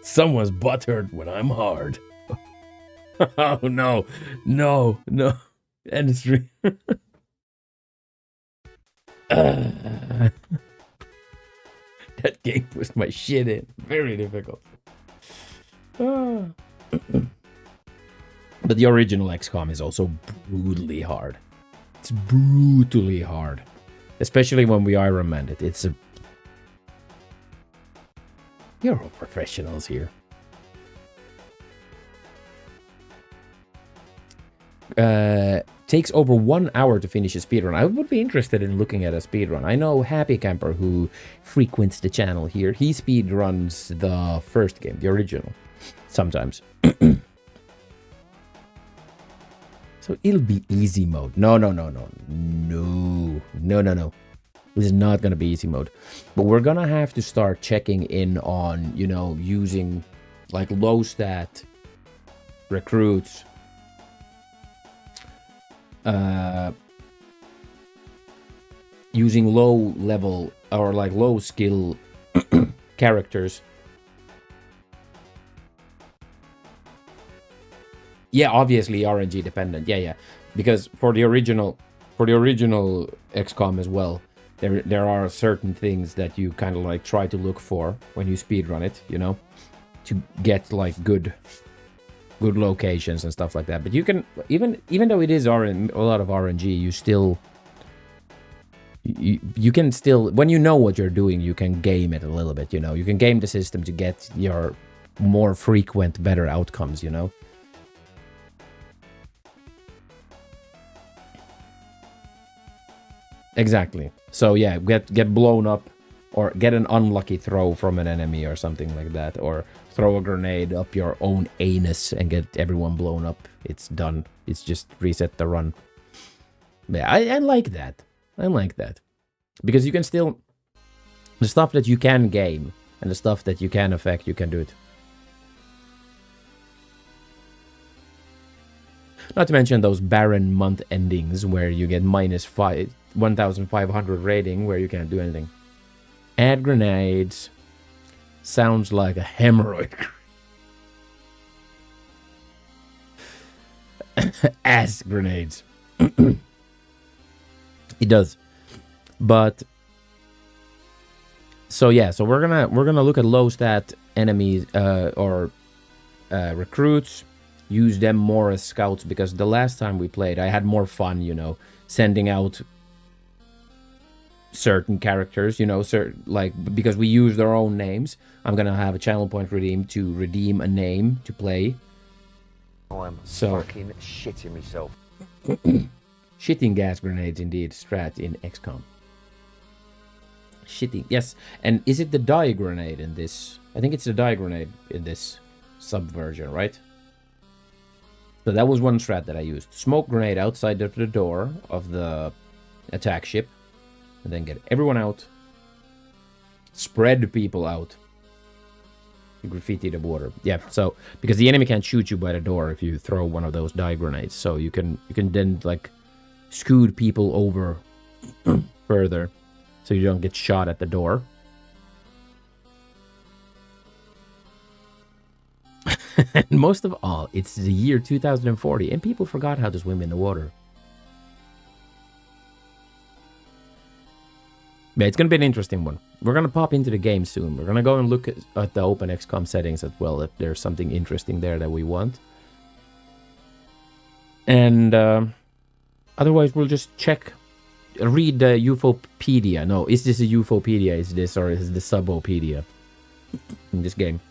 butthurt when I'm hard. Oh no. No. End stream. That game pushed my shit in. Very difficult. But the original XCOM is also brutally hard. It's brutally hard. Especially when we Iron Man it. It's a... You're all professionals here. Takes over 1 hour to finish a speedrun. I would be interested in looking at a speedrun. I know Happy Camper, who frequents the channel here, he speedruns the first game, the original, sometimes. So it'll be easy mode. No. This is not gonna be easy mode. But we're gonna have to start checking in on, you know, using like low stat recruits. Using low level or like low skill characters. Yeah, obviously RNG dependent. Yeah. Because for the original XCOM as well, there are certain things that you kind of like try to look for when you speedrun it, you know, to get like good locations and stuff like that. But you can even though it is a lot of RNG, you still you can still, when you know what you're doing, you can game it a little bit, you know. You can game the system to get your more frequent, better outcomes, you know. Exactly. So yeah, get blown up or get an unlucky throw from an enemy or something like that, or throw a grenade up your own anus and get everyone blown up. It's done. It's just reset the run. Yeah, I like that. I like that. Because you can still, the stuff that you can game and the stuff that you can affect, you can do it. Not to mention those barren month endings where you get minus 1,500 rating where you can't do anything. Add grenades. Sounds like a hemorrhoid. Ass grenades. It does. But so yeah, so we're gonna look at low stat enemies or recruits. Use them more as scouts, because the last time we played, I had more fun, you know, sending out certain characters, you know, like, because we use their own names. I'm gonna have a channel point redeem to redeem a name to play. I'm fucking shitting myself. Shitting gas grenades, indeed. Strat in XCOM. Shitting, yes. And is it the die grenade in this? I think it's the die grenade in this subversion, right? So that was one strat that I used. Smoke grenade outside of the door of the attack ship. And then get everyone out. Spread people out. You graffiti the water. Yeah, so because the enemy can't shoot you by the door if you throw one of those die grenades. So you can then like scoot people over further so you don't get shot at the door. And most of all, it's the year 2040 and people forgot how to swim in the water. Yeah, it's going to be an interesting one. We're going to pop into the game soon. We're going to go and look at the Open XCOM settings as well, if there's something interesting there that we want. And otherwise, we'll just read the UFOpedia. No, is this a UFOpedia? Is this, or is this Subopedia in this game?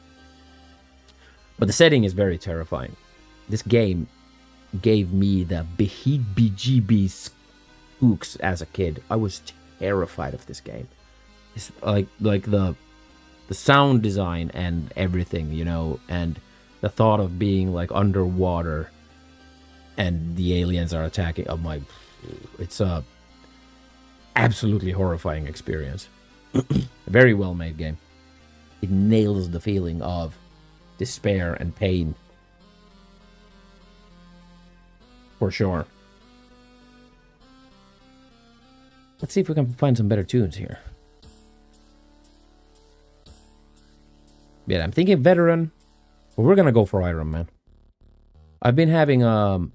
But the setting is very terrifying. This game gave me the heebie-jeebie spooks as a kid. I was terrified of this game. It's like the sound design and everything, you know, and the thought of being like underwater and the aliens are attacking. Oh my, it's a absolutely horrifying experience. A very well made game. It nails the feeling of despair and pain. For sure. Let's see if we can find some better tunes here. Yeah, I'm thinking veteran. But we're gonna go for Iron Man. I've been having a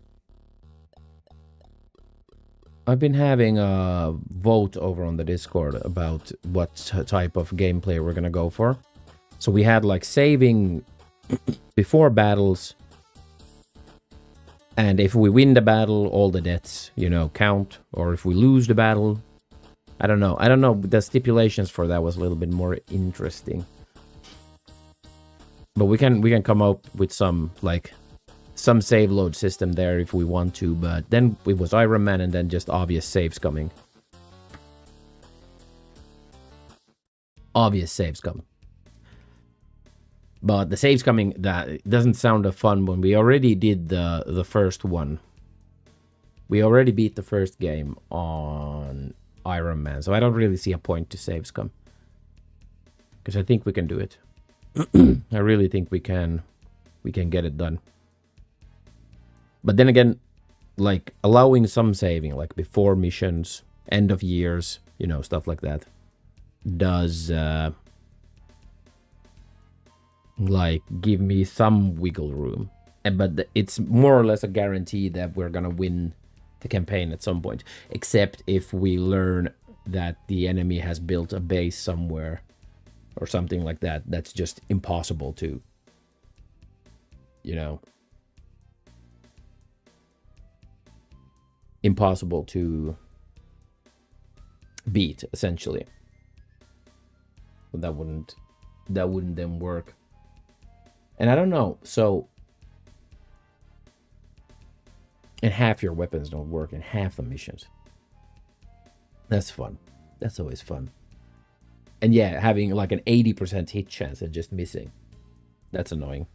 vote over on the Discord about what type of gameplay we're gonna go for. So we had like saving before battles, and if we win the battle, all the deaths, you know, count. Or if we lose the battle, I don't know. The stipulations for that was a little bit more interesting. But we can come up with some save load system there if we want to. But then it was Iron Man and then just obvious saves coming. Obvious saves coming. But the saves coming, that doesn't sound fun when we already did the first one. We already beat the first game on Iron Man, so I don't really see a point to save scum. Because I think we can do it. I really think we can get it done. But then again, like allowing some saving, like before missions, end of years, you know, stuff like that, does like give me some wiggle room. But it's more or less a guarantee that we're gonna win the campaign at some point, except if we learn that the enemy has built a base somewhere or something like that. That's just impossible to, you know, impossible to beat, essentially. But that wouldn't then work. And I don't know, so and half your weapons don't work in half the missions. That's fun. That's always fun. And yeah, having like an 80% hit chance and just missing. That's annoying.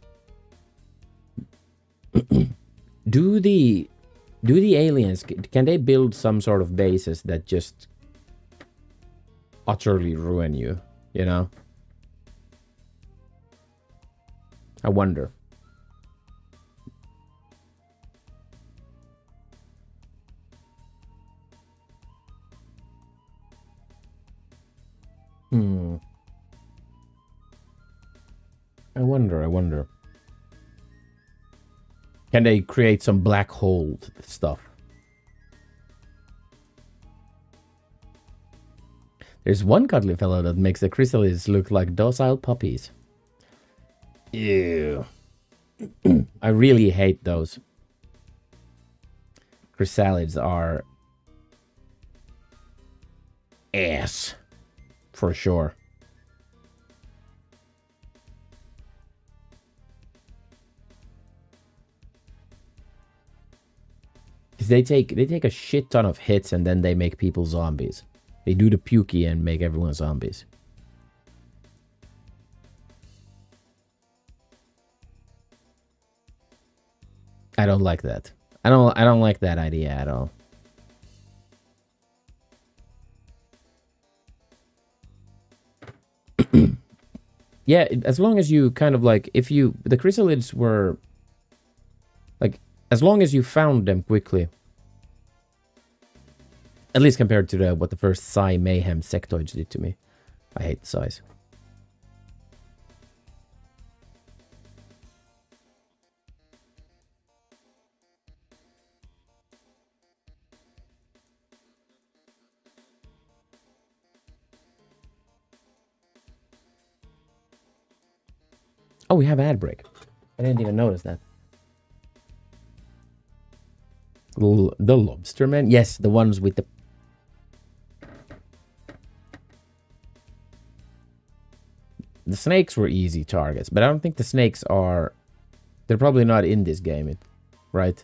Do the aliens, can they build some sort of bases that just utterly ruin you, you know? I wonder. I wonder. Can they create some black hole stuff? There's one cuddly fellow that makes the chrysalids look like docile puppies. Ew. I really hate those. Chrysalids are ass. For sure. Because they take a shit ton of hits and then they make people zombies. They do the pukey and make everyone zombies. I don't like that. I don't like that idea at all. Yeah, as long as you kind of like, if you, the chrysalids were, like, as long as you found them quickly, at least compared to what the first Psy Mayhem sectoids did to me. I hate the size. Oh, we have ad break. I didn't even notice that. The lobster man? Yes, the ones with the... The snakes were easy targets, but I don't think the snakes are... They're probably not in this game, right?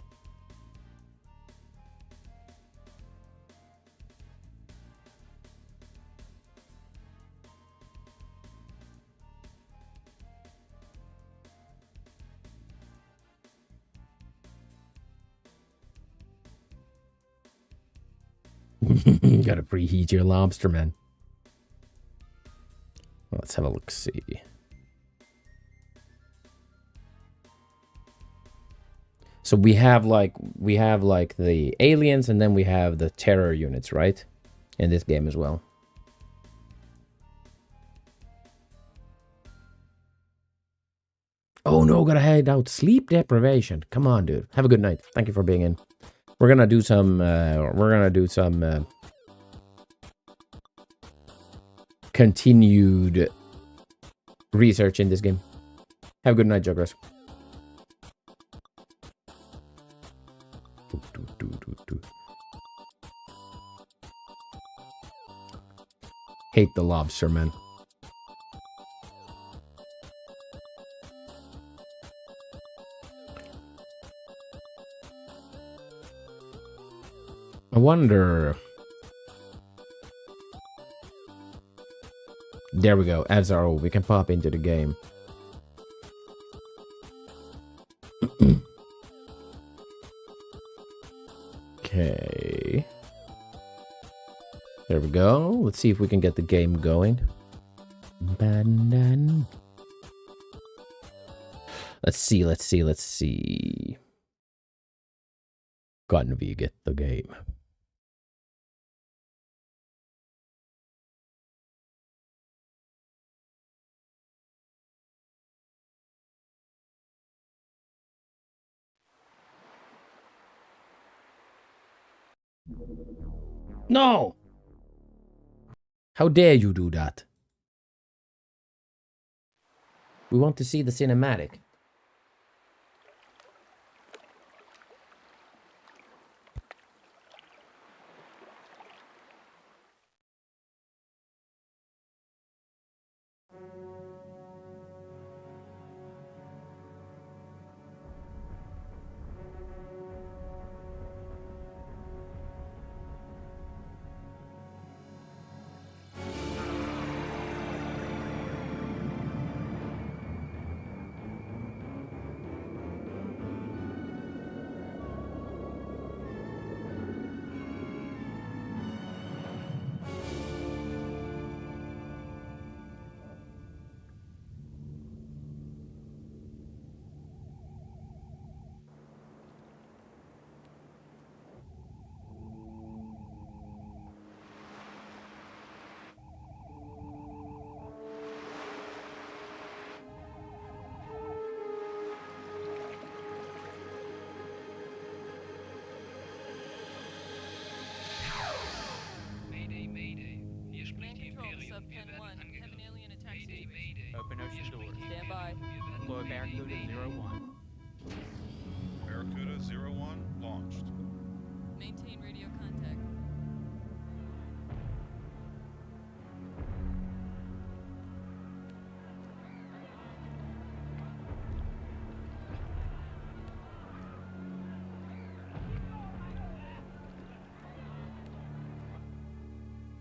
Gotta preheat your lobster, man. Let's have a look. See. So we have like the aliens, and then we have the terror units, right? In this game as well. Oh no, gotta head out. Sleep deprivation. Come on, dude. Have a good night. Thank you for being in. We're gonna do some continued research in this game. Have a good night, Joggers. Hate the lobster, man. I wonder... There we go. Ads are all. We can pop into the game. Okay. There we go. Let's see if we can get the game going. Let's see. Can we get the game? No! How dare you do that? We want to see the cinematic. Open ocean doors. Stand by. Deploy Barracuda 01. Barracuda 01 launched. Maintain radio contact.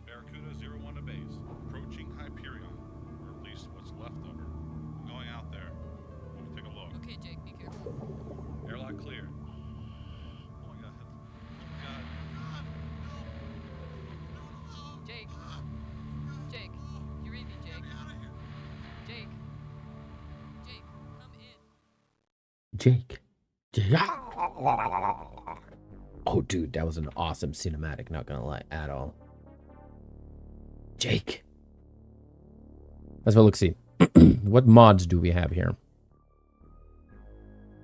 Barracuda 01 to base. Approaching Hyperion. Or at least what's left of her. I'm going out there. Want to take a look. Okay, Jake, be careful. Airlock cleared. Oh my god. Jake. Jake. You read me, Jake. Jake. Jake, come in. Jake. Oh, dude, that was an awesome cinematic, not gonna lie, at all. Jake. Let's have a look-see. What mods do we have here?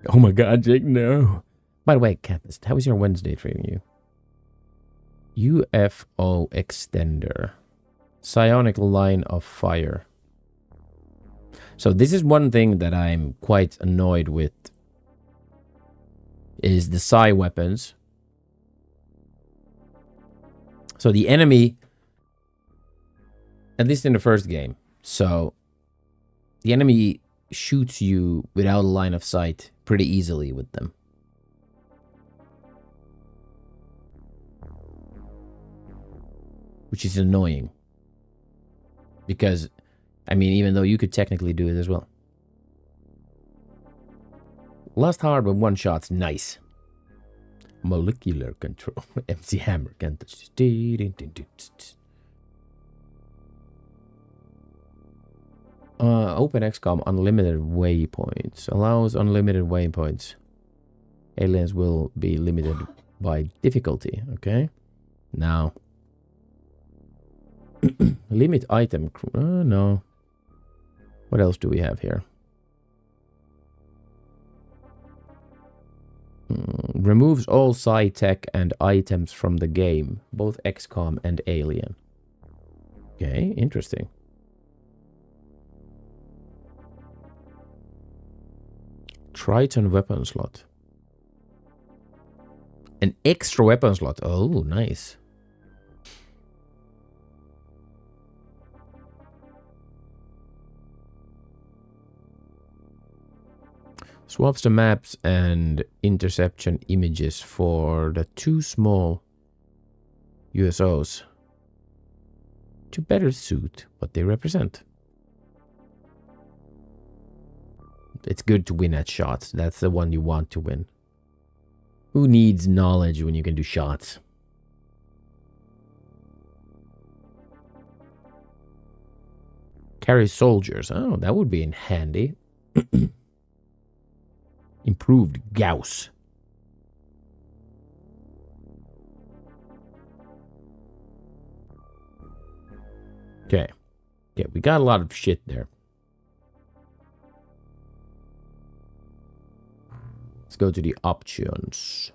Oh my god, Jake, no. By the way, Campus, how was your Wednesday treating you? UFO extender. Psionic line of fire. So this is one thing that I'm quite annoyed with. Is the psi weapons. So the enemy, at least in the first game, so the enemy shoots you without a line of sight pretty easily with them. Which is annoying. Because, I mean, even though you could technically do it as well. Last hard with one shot's nice. Molecular control. MC Hammer can't touch this. Open XCOM unlimited waypoints. Allows unlimited waypoints. Aliens will be limited by difficulty. Okay. Now. Limit item. No. What else do we have here? Removes all psi tech and items from the game. Both XCOM and Alien. Okay, interesting. Triton weapon slot. An extra weapon slot. Oh, nice. Swaps the maps and interception images for the two small USOs to better suit what they represent. It's good to win at shots. That's the one you want to win. Who needs knowledge when you can do shots? Carry soldiers. Oh, that would be handy. Improved Gauss. Okay. Yeah, we got a lot of shit there. Let's go to the options.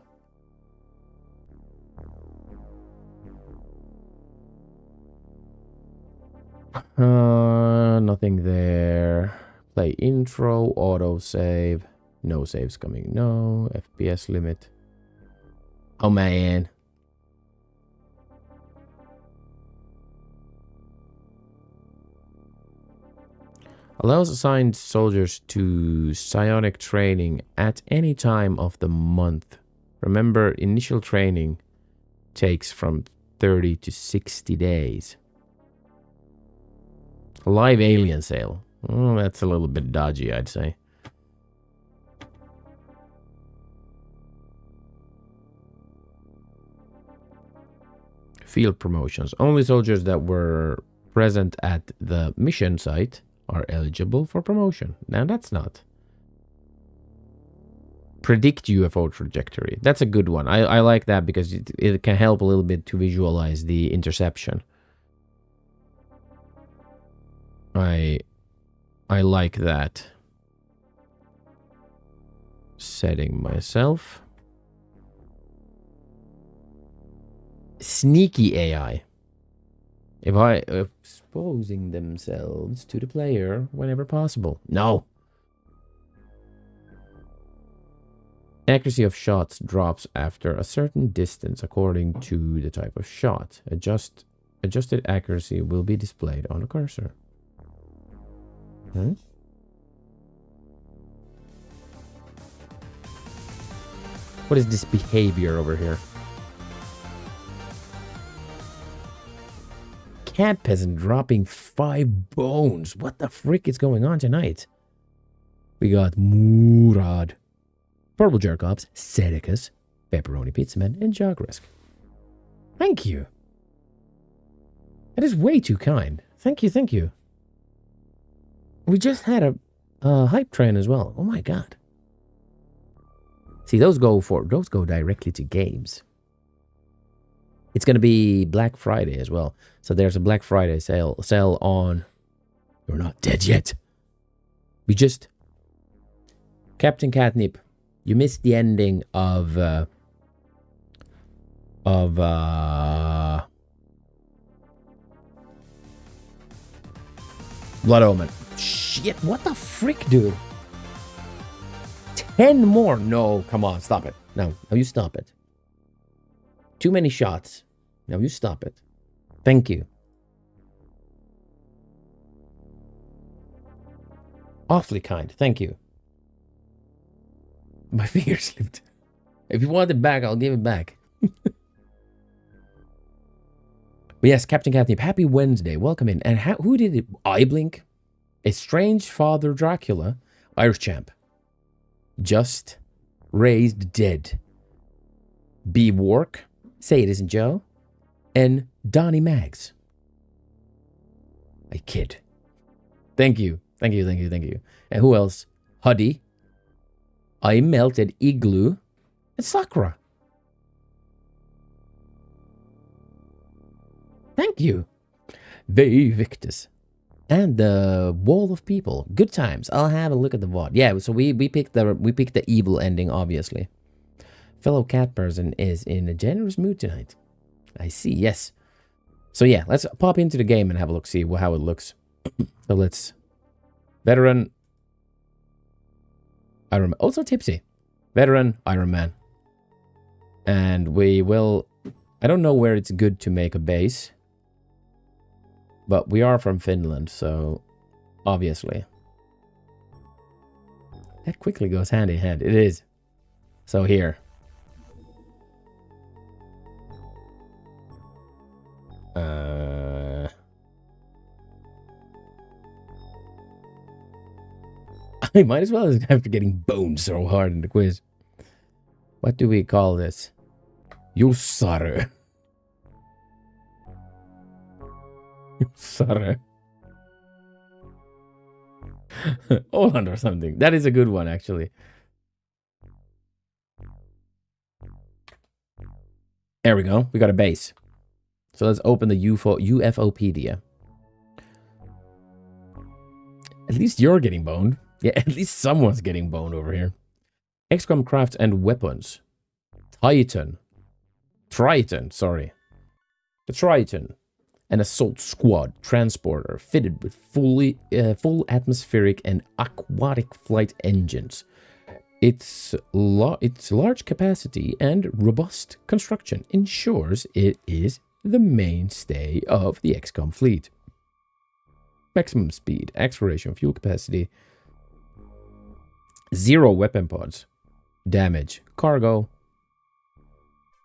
Nothing there. Play intro, autosave. No saves coming. No. FPS limit. Oh, man. Allows assigned soldiers to psionic training at any time of the month. Remember, initial training takes from 30 to 60 days. A live alien sale. Oh, that's a little bit dodgy, I'd say. Field promotions. Only soldiers that were present at the mission site are eligible for promotion. Now that's not. Predict UFO trajectory. That's a good one. I like that because it can help a little bit to visualize the interception. I like that. Setting myself. Sneaky AI. If exposing themselves to the player whenever possible. No. Accuracy of shots drops after a certain distance according to the type of shot. Adjusted accuracy will be displayed on the cursor. Hmm? What is this behavior over here? Cat peasant dropping 5 bones. What the frick is going on tonight? We got Murad, Purple Jerkops, Sedicus, Pepperoni Pizzaman, and Jogrisk. Thank you. That is way too kind. Thank you, thank you. We just had a hype train as well. Oh my god. See, those go directly to games. It's going to be Black Friday as well. So there's a Black Friday sale on... You're not dead yet. We just... Captain Catnip, you missed the ending of Blood Omen. Shit, what the frick, dude? 10 more. No, come on, stop it. No, you stop it. Too many shots. Now you stop it. Thank you. Awfully kind. Thank you. My finger slipped. If you want it back, I'll give it back. But yes, Captain Catnip, happy Wednesday. Welcome in. And who did it? Eyeblink? A strange Father Dracula. Irish champ. Just raised dead. B. Wark. Say it isn't Joe. And Donnie Maggs. I kid. Thank you. Thank you, thank you, thank you. And who else? Huddy. I Melted Igloo. And Sakura. Thank you. Very Victus. And the Wall of People. Good times. I'll have a look at the VOD. Yeah, so we picked the evil ending, obviously. Fellow cat person is in a generous mood tonight. I see, yes. So yeah, let's pop into the game and have a look, see how it looks. So let's... Veteran... Iron Man. Also tipsy. Veteran, Iron Man. And we will... I don't know where it's good to make a base. But we are from Finland, so... Obviously. That quickly goes hand in hand. It is. So here. I might as well after getting boned so hard in the quiz. What do we call this? Jussare. Jussare. Åland or something. That is a good one, actually. There we go. We got a base. So let's open the UFOpedia. At least you're getting boned. Yeah, at least someone's getting boned over here. XCOM crafts and weapons. Triton, sorry. The Triton. An assault squad transporter fitted with full atmospheric and aquatic flight engines. Its large capacity and robust construction ensures it is the mainstay of the XCOM fleet. Maximum speed, acceleration, fuel capacity, 0 weapon pods, damage, cargo,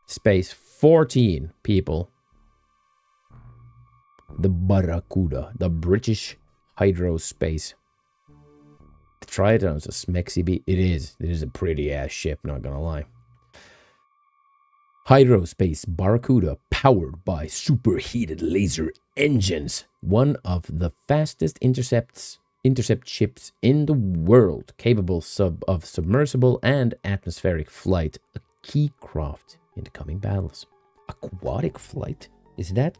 space, 14 people. The Barracuda, the British hydrospace. The Triton's a smexy beat. It is a pretty ass ship, not gonna lie. Hydrospace Barracuda, powered by superheated laser engines. One of the fastest intercept ships in the world, capable of submersible and atmospheric flight. A key craft in the coming battles. Aquatic flight? Is that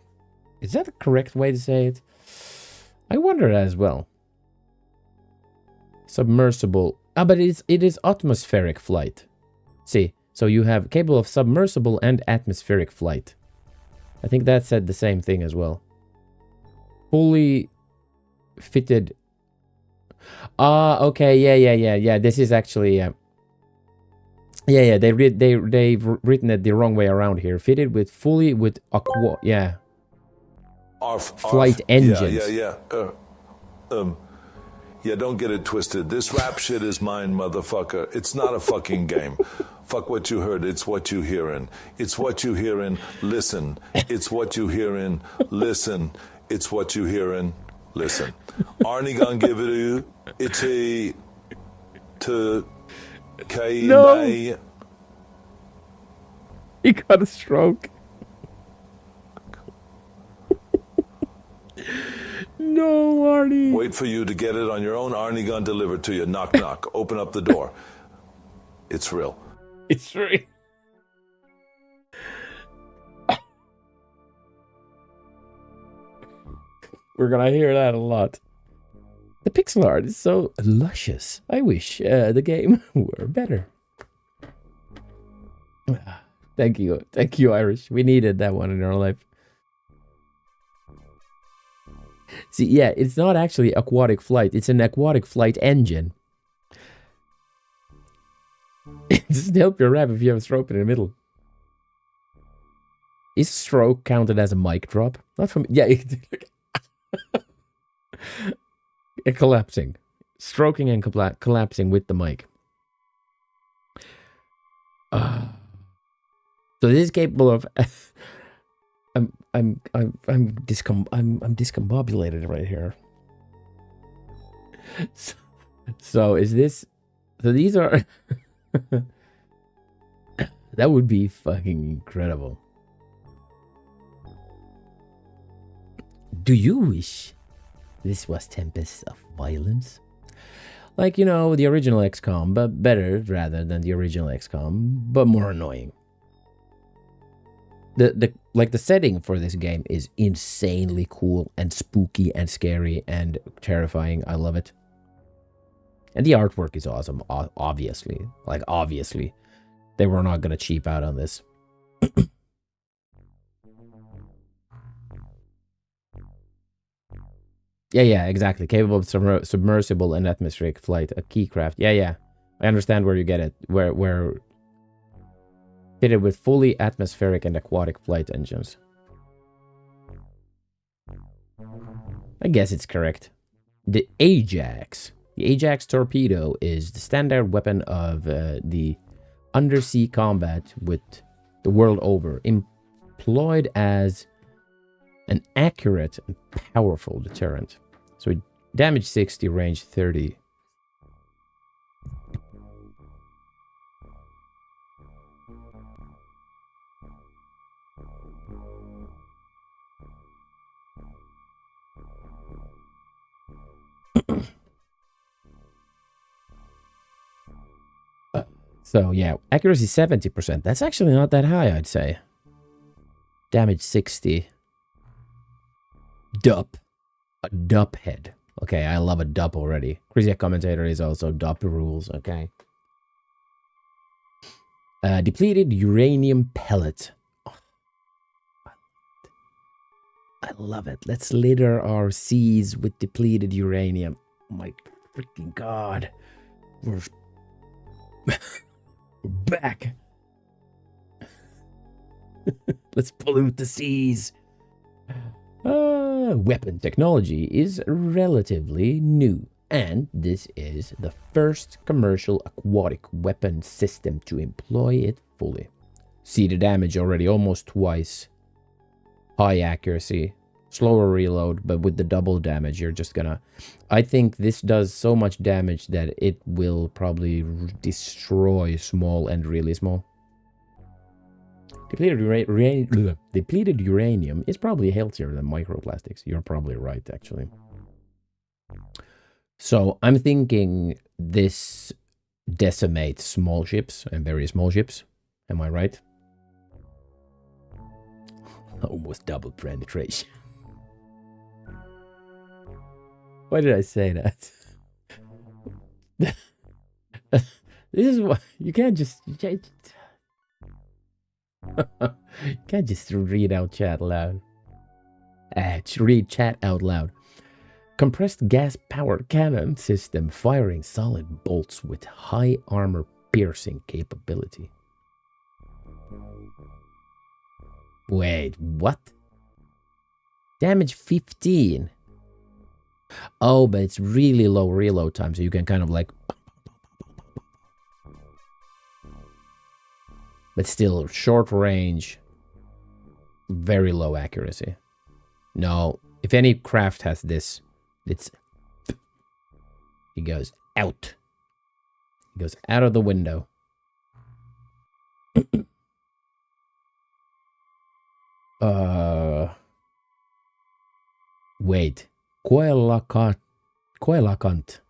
the correct way to say it? I wonder as well. Submersible. But it is atmospheric flight. See, so you have capable of submersible and atmospheric flight. I think that said the same thing as well. Fully fitted. Okay, yeah. This is actually they've written it the wrong way around here. Fitted with flight engines. Yeah, don't get it twisted. This rap shit is mine, motherfucker. It's not a fucking game. Fuck what you heard. It's what you hearing. It's what you hearing. Listen. It's what you hearing. Listen. It's what you hearing. Listen. Arnie gonna give it to you. It's a to Kain. No. He got a stroke. No, Arnie. Wait for you to get it on your own. Arnie gonna deliver it to you. Knock, knock. Open up the door. It's real. It's real. We're gonna hear that a lot. The pixel art is so luscious. I wish the game were better. Thank you, Irish. We needed that one in our life. See, yeah, it's not actually aquatic flight. It's an aquatic flight engine. It doesn't help your rap if you have a stroke in the middle. Is stroke counted as a mic drop? Not from... Yeah, collapsing. Stroking and collapsing with the mic. So this is capable of... I'm discombobulated right here. So is this... So these are... That would be fucking incredible. Do you wish this was Tempest of Violence? Like, you know, the original XCOM, but better rather than the original XCOM, but more annoying. The setting for this game is insanely cool and spooky and scary and terrifying. I love it. And the artwork is awesome, obviously. Like, obviously. They were not going to cheap out on this. Yeah, exactly. Capable of submersible and atmospheric flight. A keycraft. Yeah. I understand where you get it. Where fitted with fully atmospheric and aquatic flight engines. I guess it's correct. The Ajax. The Ajax torpedo is the standard weapon of the undersea combat with the world over, employed as an accurate and powerful deterrent. So damage 60, range 30. So yeah, accuracy 70%. That's actually not that high, I'd say. Damage 60. Dup. A dup head. Okay, I love a dup already. Crazy Commentator is also dup rules, okay. Depleted uranium pellet. Oh, I love it. Let's litter our seas with depleted uranium. Oh my freaking god. We're back. Let's pollute the seas. Weapon technology is relatively new, and this is the first commercial aquatic weapon system to employ it fully. See the damage already, almost twice. High accuracy, slower reload, but with the double damage, you're just gonna... I think this does so much damage that it will probably destroy small and really small. Depleted uranium is probably healthier than microplastics. You're probably right, actually. So I'm thinking this decimates small ships and very small ships. Am I right? Almost double penetration. Why did I say that? This is what you can't just... You can't just read out chat loud. Read chat out loud. Compressed gas powered cannon system firing solid bolts with high armor piercing capability. Wait, what? Damage 15. Oh, but it's really low reload time, so you can kind of like... But still, short range, very low accuracy. No, if any craft has this, it's... He goes out. He goes out of the window. Wait. Quelacant. Quelacant.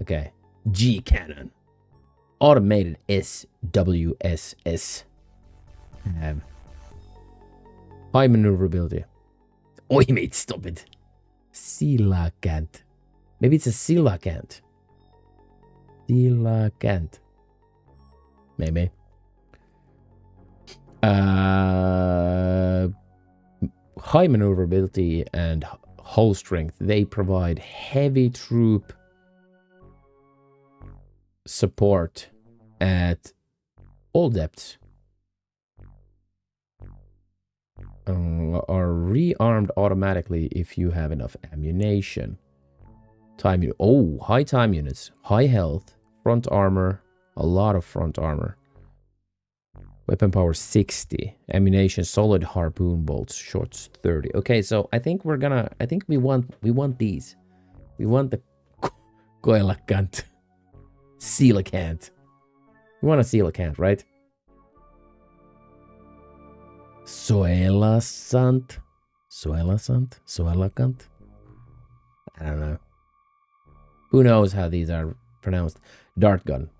Okay. G cannon. Automated SWSS. High maneuverability. Oh, mate, stop it. Coelacant. Maybe it's a coelacant. Coelacant. Maybe. High maneuverability and hull strength. They provide heavy troop support at all depths. Are rearmed automatically if you have enough ammunition. High time units, high health, front armor, a lot of front armor. Weapon power 60, ammunition, solid harpoon bolts, shorts 30. Okay, so I think we're gonna. I think we want these. We want the coelacant, coelacant. We want a coelacant, right? Soelasant. I don't know. Who knows how these are pronounced? Dart gun.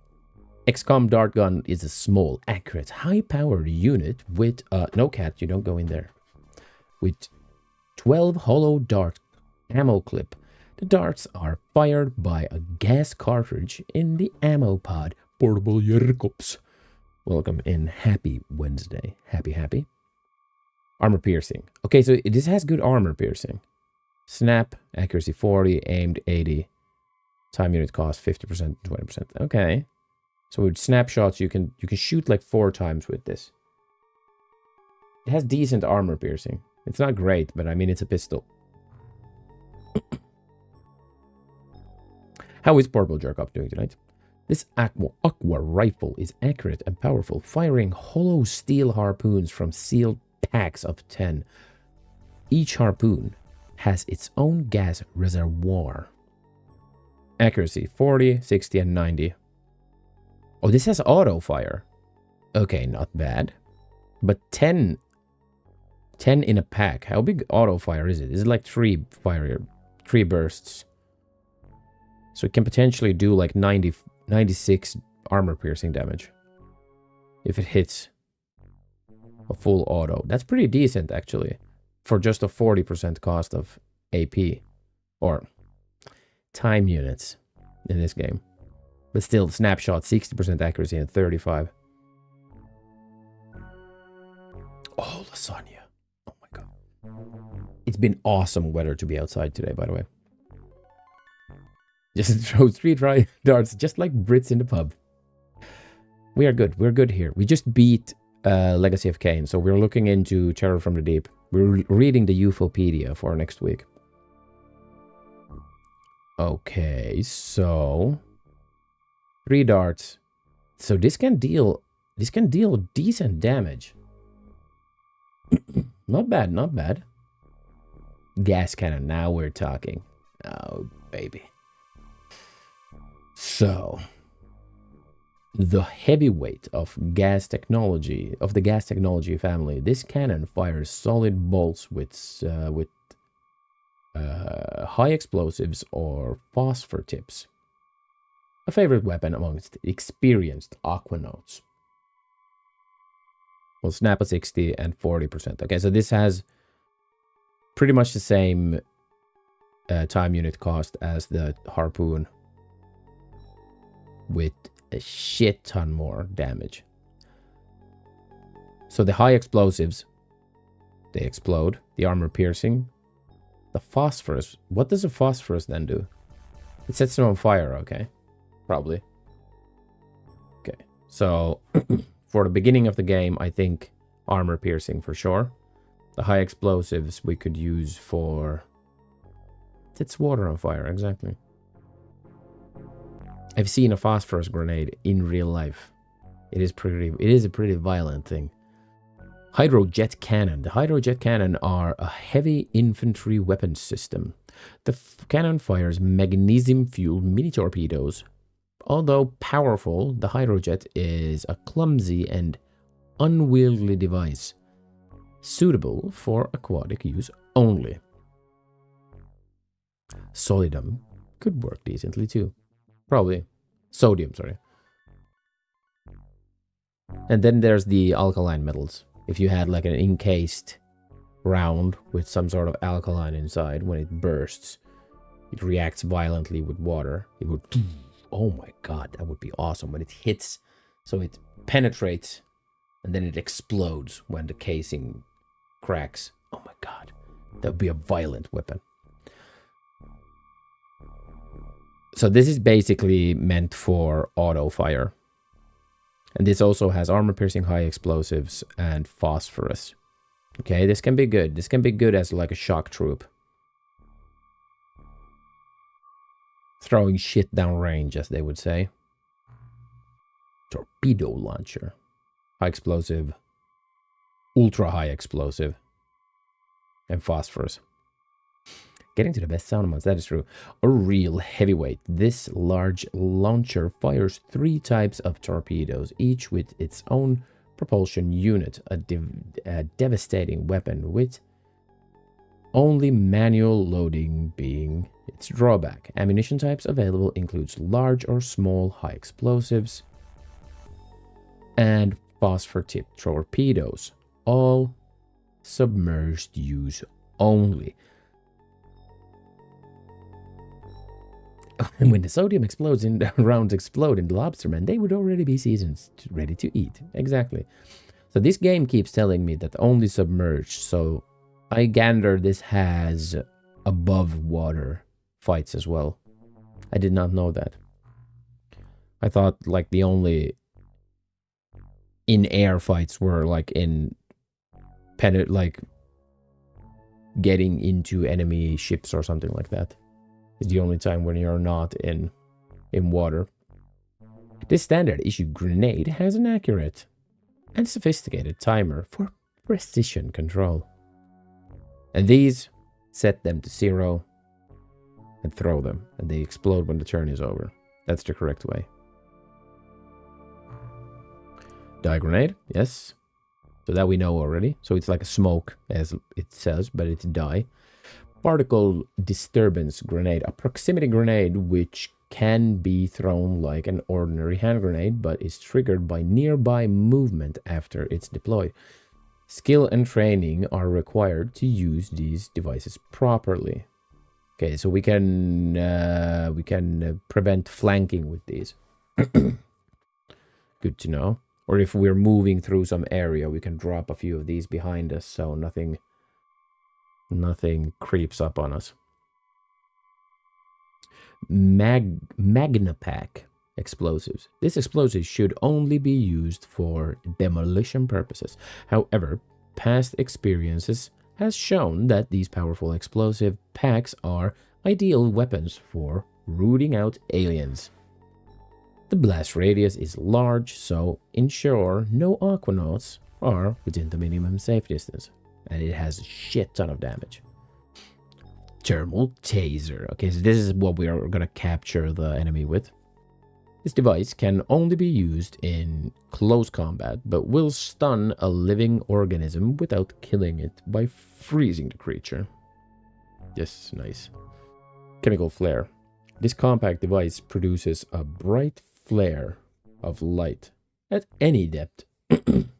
XCOM dart gun is a small, accurate, high-powered unit with... no, cat, you don't go in there. With 12 hollow dart ammo clip. The darts are fired by a gas cartridge in the ammo pod. Portable Yerkops. Welcome in. Happy Wednesday. Happy. Armor piercing. Okay, so this has good armor piercing. Snap, accuracy 40, aimed 80. Time unit cost 50%, 20%. Okay. So with snapshots, you can shoot like 4 times with this. It has decent armor piercing. It's not great, but I mean, it's a pistol. How is Portable Jerk-Up doing tonight? This aqua rifle is accurate and powerful, firing hollow steel harpoons from sealed packs of 10. Each harpoon has its own gas reservoir. Accuracy 40, 60, and 90. Oh, this has auto fire. Okay, not bad. But 10 in a pack. How big auto fire is it? Is it like 3 bursts? So it can potentially do like 96 armor piercing damage. If it hits a full auto. That's pretty decent actually. For just a 40% cost of AP. Or time units in this game. But still, snapshot, 60% accuracy and 35. Oh, lasagna. Oh my god. It's been awesome weather to be outside today, by the way. Just throw 3 dry darts, just like Brits in the pub. We are good. We're good here. We just beat Legacy of Kain, so we're looking into Terror from the Deep. We're reading the UFOpedia for next week. Okay, so 3 darts. So this can deal decent damage. Not bad, not bad. Gas cannon, now we're talking. Oh, baby. So, the heavyweight of gas technology, of the gas technology family, this cannon fires solid bolts with high explosives or phosphor tips. A favorite weapon amongst experienced aquanauts. Will snap at 60 and 40%. Okay, so this has pretty much the same time unit cost as the harpoon, with a shit ton more damage. So the high explosives, they explode. The armor piercing. The phosphorus. What does the phosphorus then do? It sets them on fire, okay. Probably. Okay, so for the beginning of the game, I think armor piercing for sure. The high explosives we could use for... It sets water on fire, exactly. I've seen a phosphorus grenade in real life. It is a pretty violent thing. Hydrojet cannon. The hydrojet cannon are a heavy infantry weapons system. The cannon fires magnesium-fueled mini torpedoes. Although powerful, the hydrojet is a clumsy and unwieldy device, suitable for aquatic use only. Solidum could work decently too. Probably. Sodium, sorry. And then there's the alkaline metals. If you had like an encased round with some sort of alkaline inside, when it bursts, it reacts violently with water. It would... Oh my god, that would be awesome when it hits. So it penetrates and then it explodes when the casing cracks. Oh my god, that would be a violent weapon. So this is basically meant for auto fire. And this also has armor piercing, high explosives, and phosphorus. Okay, this can be good. This can be good as like a shock troop. Throwing shit down range, as they would say. Torpedo launcher. High explosive. Ultra high explosive. And phosphorus. Getting to the best sound amounts, that is true. A real heavyweight. This large launcher fires 3 types of torpedoes, each with its own propulsion unit. A devastating weapon with only manual loading being its drawback. Ammunition types available includes large or small high explosives and phosphor-tipped torpedoes. All submerged use only. And when the sodium explodes in the rounds explode in the lobstermen, they would already be seasoned, ready to eat. Exactly. So this game keeps telling me that only submerged. So I gander this has above water fights as well. I did not know that. I thought like the only in-air fights were like in like getting into enemy ships or something like that. Is the only time when you're not in water. This standard issue grenade has an accurate and sophisticated timer for precision control. And these set them to 0 and throw them, and they explode when the turn is over. That's the correct way. Dye grenade, yes. So that we know already. So it's like a smoke, as it says, but it's dye. Particle disturbance grenade, a proximity grenade which can be thrown like an ordinary hand grenade, but is triggered by nearby movement after it's deployed. Skill and training are required to use these devices properly. Okay, so we can prevent flanking with these. Good to know. Or if we're moving through some area, we can drop a few of these behind us, so nothing creeps up on us. Magnapack explosives. This explosive should only be used for demolition purposes. However, past experiences has shown that these powerful explosive packs are ideal weapons for rooting out aliens. The blast radius is large, so ensure no aquanauts are within the minimum safe distance. And it has a shit ton of damage. Thermal taser. Okay, so this is what we are going to capture the enemy with. This device can only be used in close combat, but will stun a living organism without killing it by freezing the creature. Yes, nice. Chemical flare. This compact device produces a bright flare of light at any depth, depth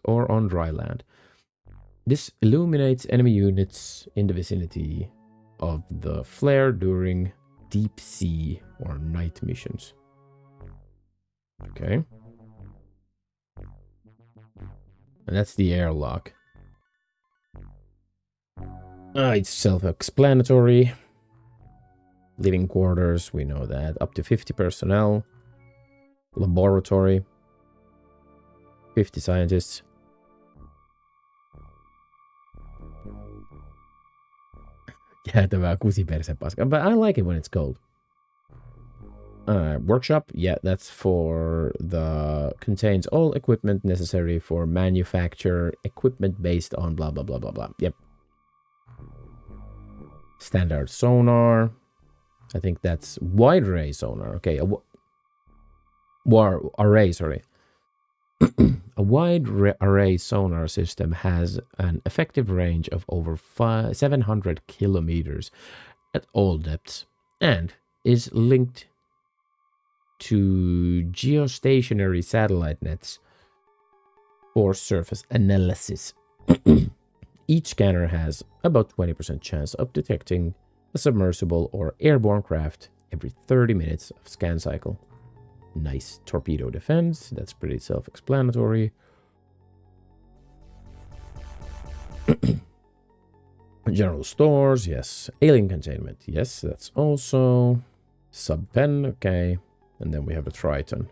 or on dry land. This illuminates enemy units in the vicinity of the flare during deep sea or night missions. Okay. And that's the airlock. It's self-explanatory. Living quarters, we know that. Up to 50 personnel. Laboratory. 50 scientists. Jäätävää kusipersepaska. But I like it when it's cold. Workshop, yeah, that's for the contains all equipment necessary for manufacture equipment based on blah blah blah blah blah. Yep. Standard sonar. I think that's wide array sonar. Okay, array, sorry. A wide array sonar system has an effective range of over 700 kilometers at all depths and is linked to geostationary satellite nets for surface analysis. Each scanner has about 20% chance of detecting a submersible or airborne craft every 30 minutes of scan cycle. Nice. Torpedo defense, that's pretty self-explanatory. General stores, yes. Alien containment, yes, that's also sub-pen, okay. And then we have a Triton.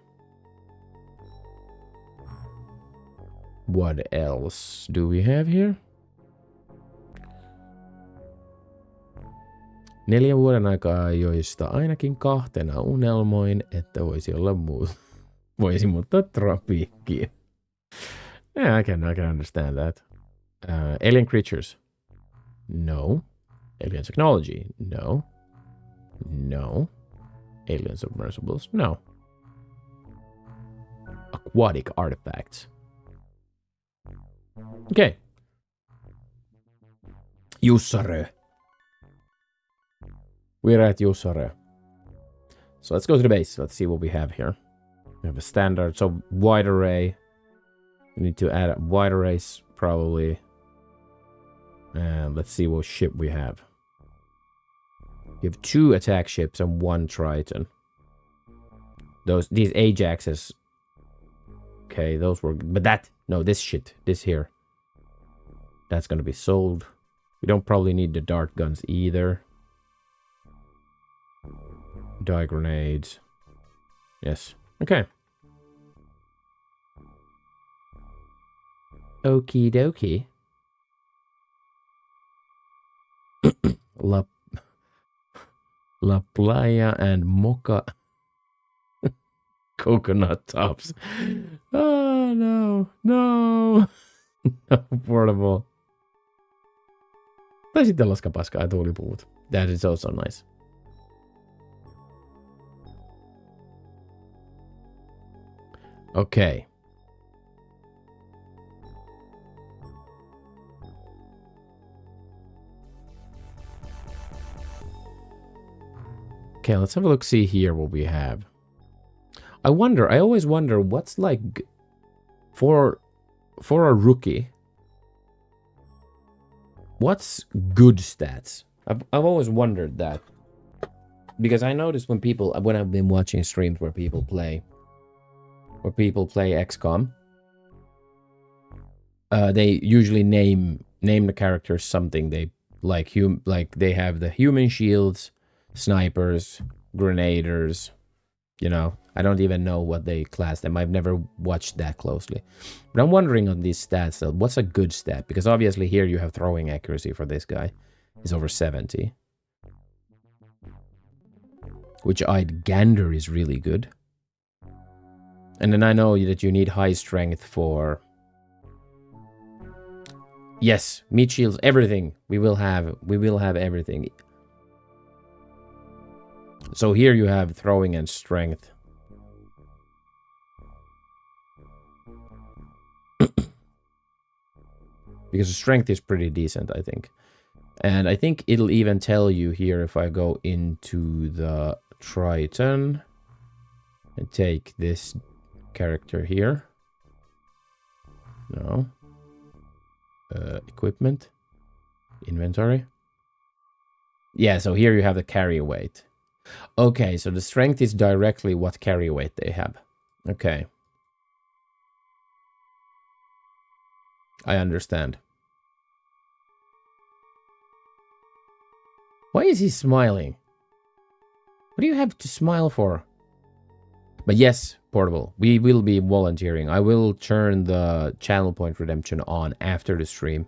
What else do we have here? 4 vuoden aikaa, joista ainakin 2 unelmoin, että voisi olla voisi muuttaa tropiikkiin. Yeah, I can understand that. Alien creatures. No. Alien technology. No. No. Alien submersibles. No. Aquatic artifacts. Okay. Jussarö. We're at Jussarö. So let's go to the base. Let's see what we have here. We have a standard, so wide array. We need to add wide arrays, probably. And let's see what ship we have. You have 2 attack ships and 1 Triton. These Ajaxes. Okay, those were... But this shit. This here. That's gonna be sold. We don't probably need the dart guns either. Dye grenades. Yes. Okay. Okie dokie. La Playa and Mocha coconut tops. Oh no, no, no portable. Tai sitten laskapaskaa ja tuulipuvut. That is also nice. Okay. Okay, let's have a look, see here what we have. I always wonder what's like for a rookie. What's good stats? I've always wondered that. Because I noticed when I've been watching streams where people play XCOM, they usually name the characters something. They like they have the human shields, snipers, grenaders, you know. I don't even know what they class them. I've never watched that closely. But I'm wondering on these stats, what's a good stat? Because obviously here you have throwing accuracy for this guy. It's over 70. Which I'd gander is really good. And then I know that you need high strength for... Yes, meat shields, everything. We will have everything. So here you have throwing and strength. Because the strength is pretty decent, I think. And I think it'll even tell you here if I go into the Triton and take this character here. No. Equipment. Inventory. Yeah, so here you have the carry weight. Okay, so the strength is directly what carry weight they have. Okay. I understand. Why is he smiling? What do you have to smile for? But yes, Portable, we will be volunteering. I will turn the channel point redemption on after the stream.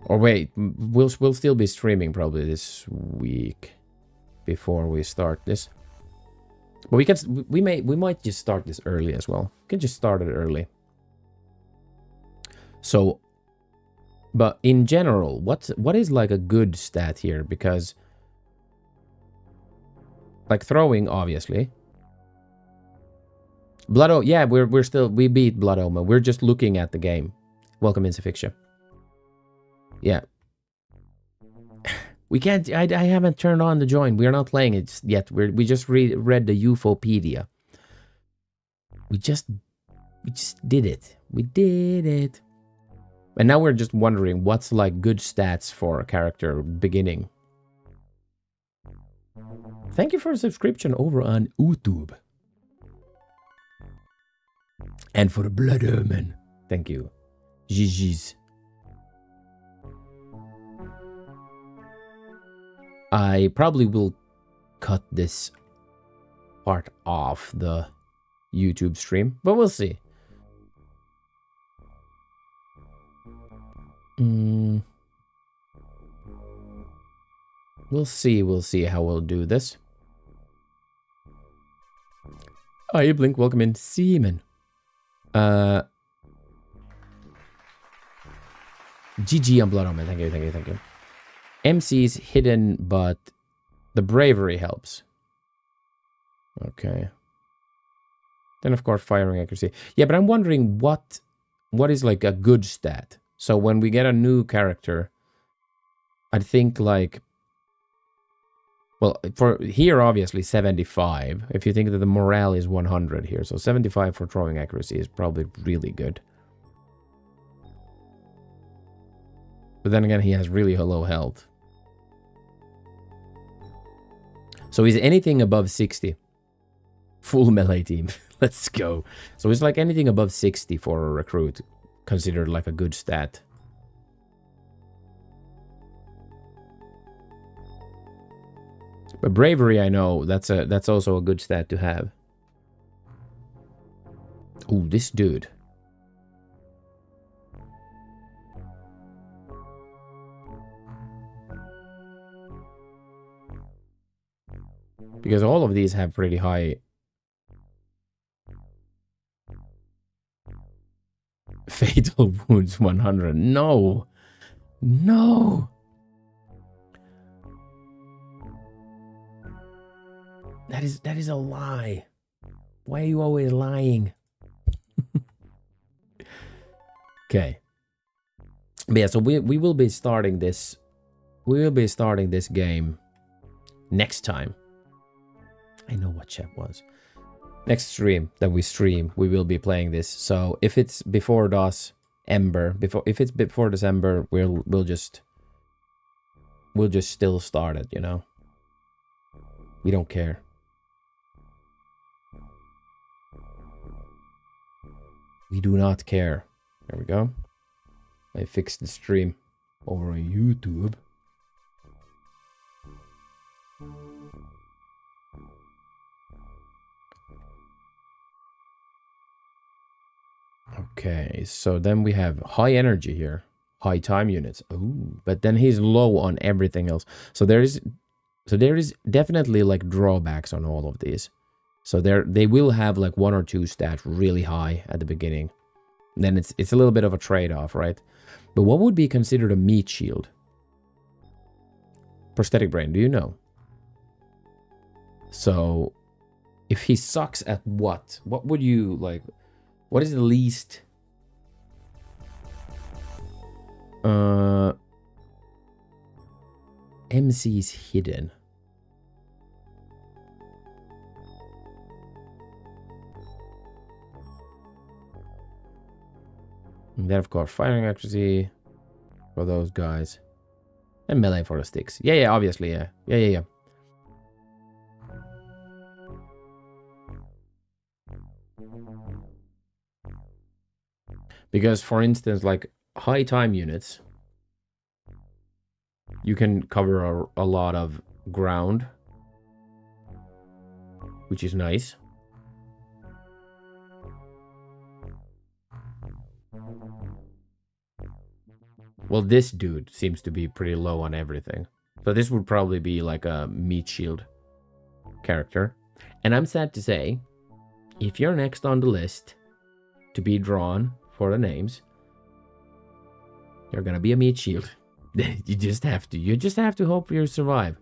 Or wait, we'll still be streaming probably this week before we start this. But we might just start this early as well. We can just start it early. So, but in general, what is like a good stat here? Because like throwing, obviously. Blood Omen, yeah, we beat Blood Omen. We're just looking at the game. Welcome, Insufiction. Yeah. We can't, I haven't turned on the join. We're not playing it yet. We just read the UFOpedia. We just did it. We did it. And now we're just wondering what's like good stats for a character beginning. Thank you for a subscription over on YouTube. And for the Blood Omen. Thank you. GG's. I probably will cut this part off the YouTube stream, but we'll see. We'll see how we'll do this. Oh, hey, Blink, welcome in. Seaman. GG on Blood Omen. Thank you. MC's hidden, but the bravery helps. Okay. Then, of course, firing accuracy. Yeah, but I'm wondering what is like a good stat. So when we get a new character, I think like... Well, for here, obviously, 75. If you think that the morale is 100 here. So 75 for throwing accuracy is probably really good. But then again, he has really low health. So is anything above 60? Full melee team. Let's go. So it's like anything above 60 for a recruit. Considered like a good stat. But bravery, I know, that's also a good stat to have. Ooh, this dude. Because all of these have pretty high fatal wounds 100. No. No. That is a lie. Why are you always lying? Okay. But yeah, so we will be starting this. We will be starting this game next time. I know what chat was. Next stream that we stream, we will be playing this. So if it's before DOS Ember, if it's before December, we'll just still start it, you know. We don't care. We do not care. There we go. I fixed the stream over on YouTube. Okay, so then we have high energy here. High time units. Ooh, but then he's low on everything else. So there is definitely like drawbacks on all of these. So they will have like 1 or 2 stats really high at the beginning. And then it's a little bit of a trade-off, right? But what would be considered a meat shield? Prosthetic brain, do you know? So if he sucks at what would you like? What is the least? MC's hidden. And then of course firing accuracy for those guys. And melee for the sticks. Yeah, obviously, yeah. Yeah. Because for instance, like high time units, you can cover a lot of ground, which is nice. Well, this dude seems to be pretty low on everything. So this would probably be like a meat shield character. And I'm sad to say, if you're next on the list to be drawn for the names, you're gonna be a meat shield. You just have to hope you survive.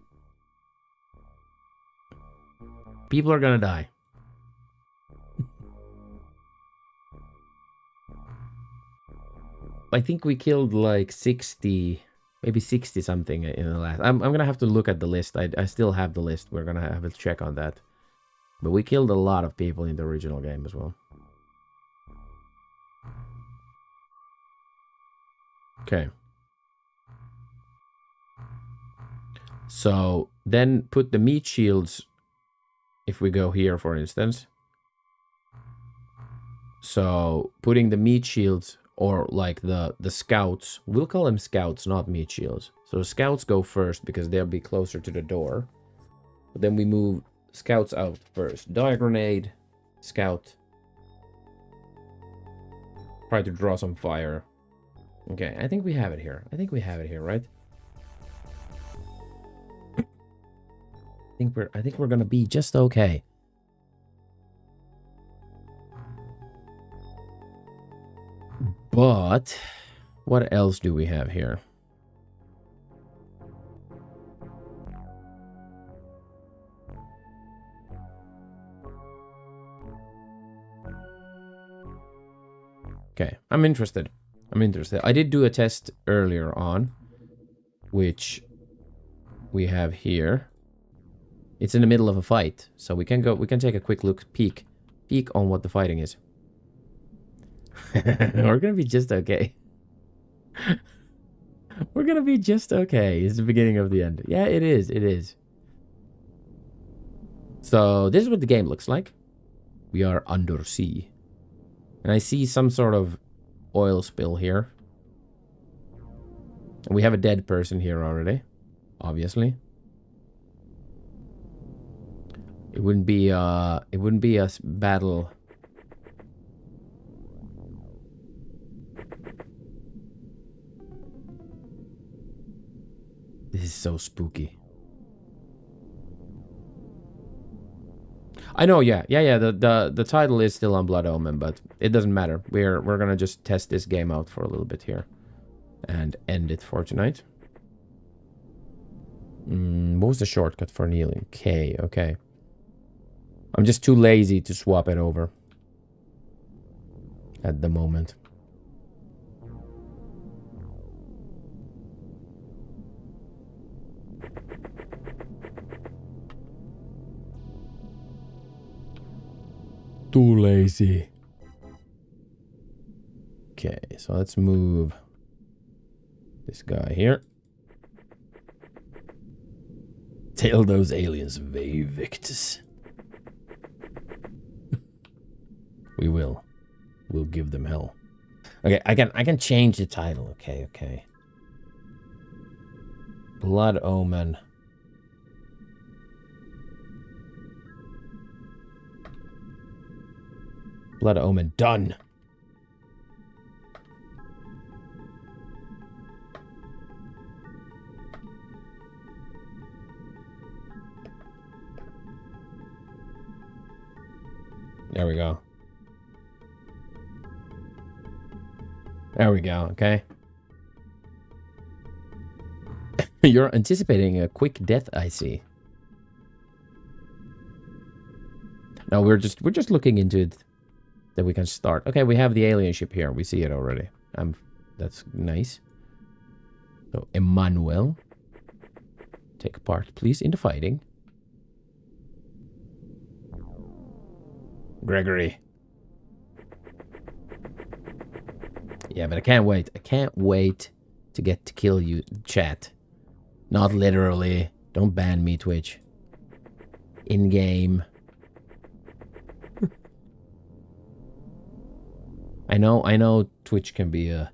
People are gonna die. I think we killed like 60, maybe 60 something in the last. I'm gonna have to look at the list. I still have the list. We're gonna have a check on that. But we killed a lot of people in the original game as well. Okay. So then put the meat shields, if we go here for instance. So putting the meat shields, or like the scouts, we'll call them scouts, not meat shields. So the scouts go first because they'll be closer to the door. But then we move scouts out first. Die grenade, scout. Try to draw some fire. Okay, I think we have it here. Right? I think we're gonna be just okay. But what else do we have here? Okay, I'm interested. I did do a test earlier on, which we have here. It's in the middle of a fight, so we can take a quick peek on what the fighting is. We're gonna be just okay. We're gonna be just okay. It's the beginning of the end. Yeah, it is. So this is what the game looks like. We are under sea. And I see some sort of oil spill here. And we have a dead person here already, obviously. It wouldn't be a battle. This is so spooky. I know, yeah. The title is still on Blood Omen, but it doesn't matter. We're gonna just test this game out for a little bit here, and end it for tonight. What was the shortcut for kneeling? K. Okay. I'm just too lazy to swap it over at the moment. Too lazy. Okay, so let's move this guy here. Tell those aliens, Victus. We will. We'll give them hell. Okay, I can change the title. Okay. Blood Omen. Blood Omen done. There we go. There we go, okay. You're anticipating a quick death, I see. No, we're just looking into it that we can start. Okay, we have the alien ship here. We see it already. That's nice. So, Emmanuel, take part, please, in the fighting. Gregory. Yeah, but I can't wait. I can't wait to get to kill you, chat. Not literally. Don't ban me, Twitch. In-game. I know Twitch can be a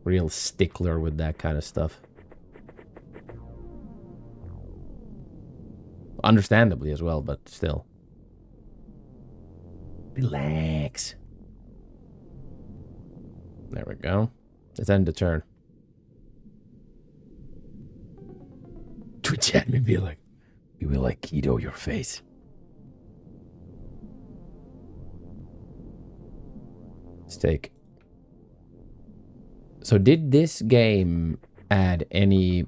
real stickler with that kind of stuff. Understandably as well, but still. Relax. There we go. Let's end the turn. Twitch at me be like, we will like keto your face. Let's take. So did this game add any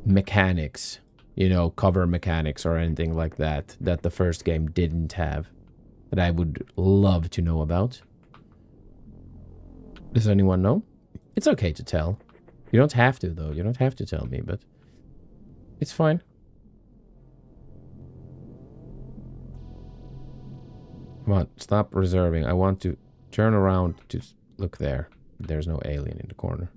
mechanics, you know, cover mechanics or anything like that, that the first game didn't have, that I would love to know about? Does anyone know? It's okay to tell. You don't have to, though. You don't have to tell me, but it's fine. Come on, stop reserving. I want to turn around to look there. There's no alien in the corner.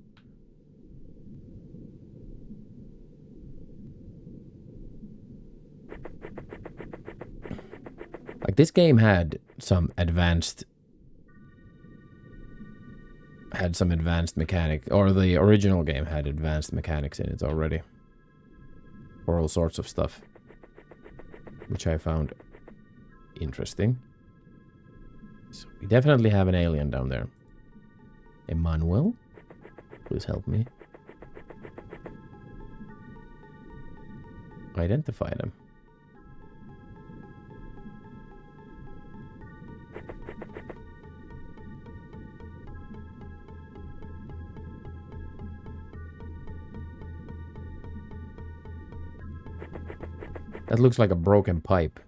Like, this game had some advanced mechanic, or the original game had advanced mechanics in it already. For all sorts of stuff. Which I found interesting. So we definitely have an alien down there. Emmanuel, please help me. Identify them. That looks like a broken pipe.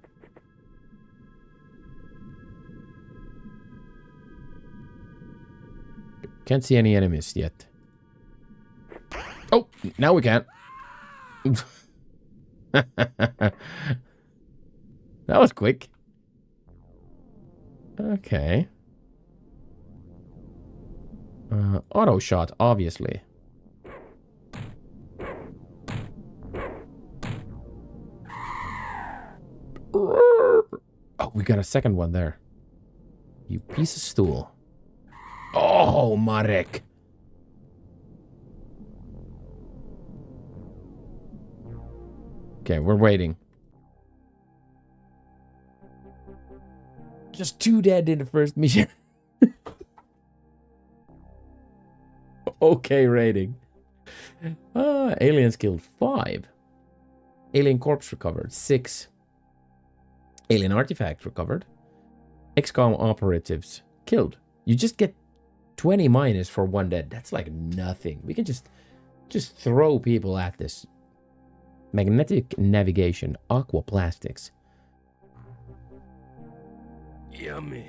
Can't see any enemies yet. Oh, now we can. That was quick. Okay. Auto shot, obviously. Oh, we got a second one there. You piece of stool. Oh, Marek. Okay, we're waiting. Just 2 dead in the first mission. Okay rating. Aliens killed 5. Alien corpse recovered 6. Alien artifact recovered. XCOM operatives killed. You just get 20 minus for 1 dead. That's like nothing. We can just throw people at this Magnetic navigation, aquaplastics. Yummy.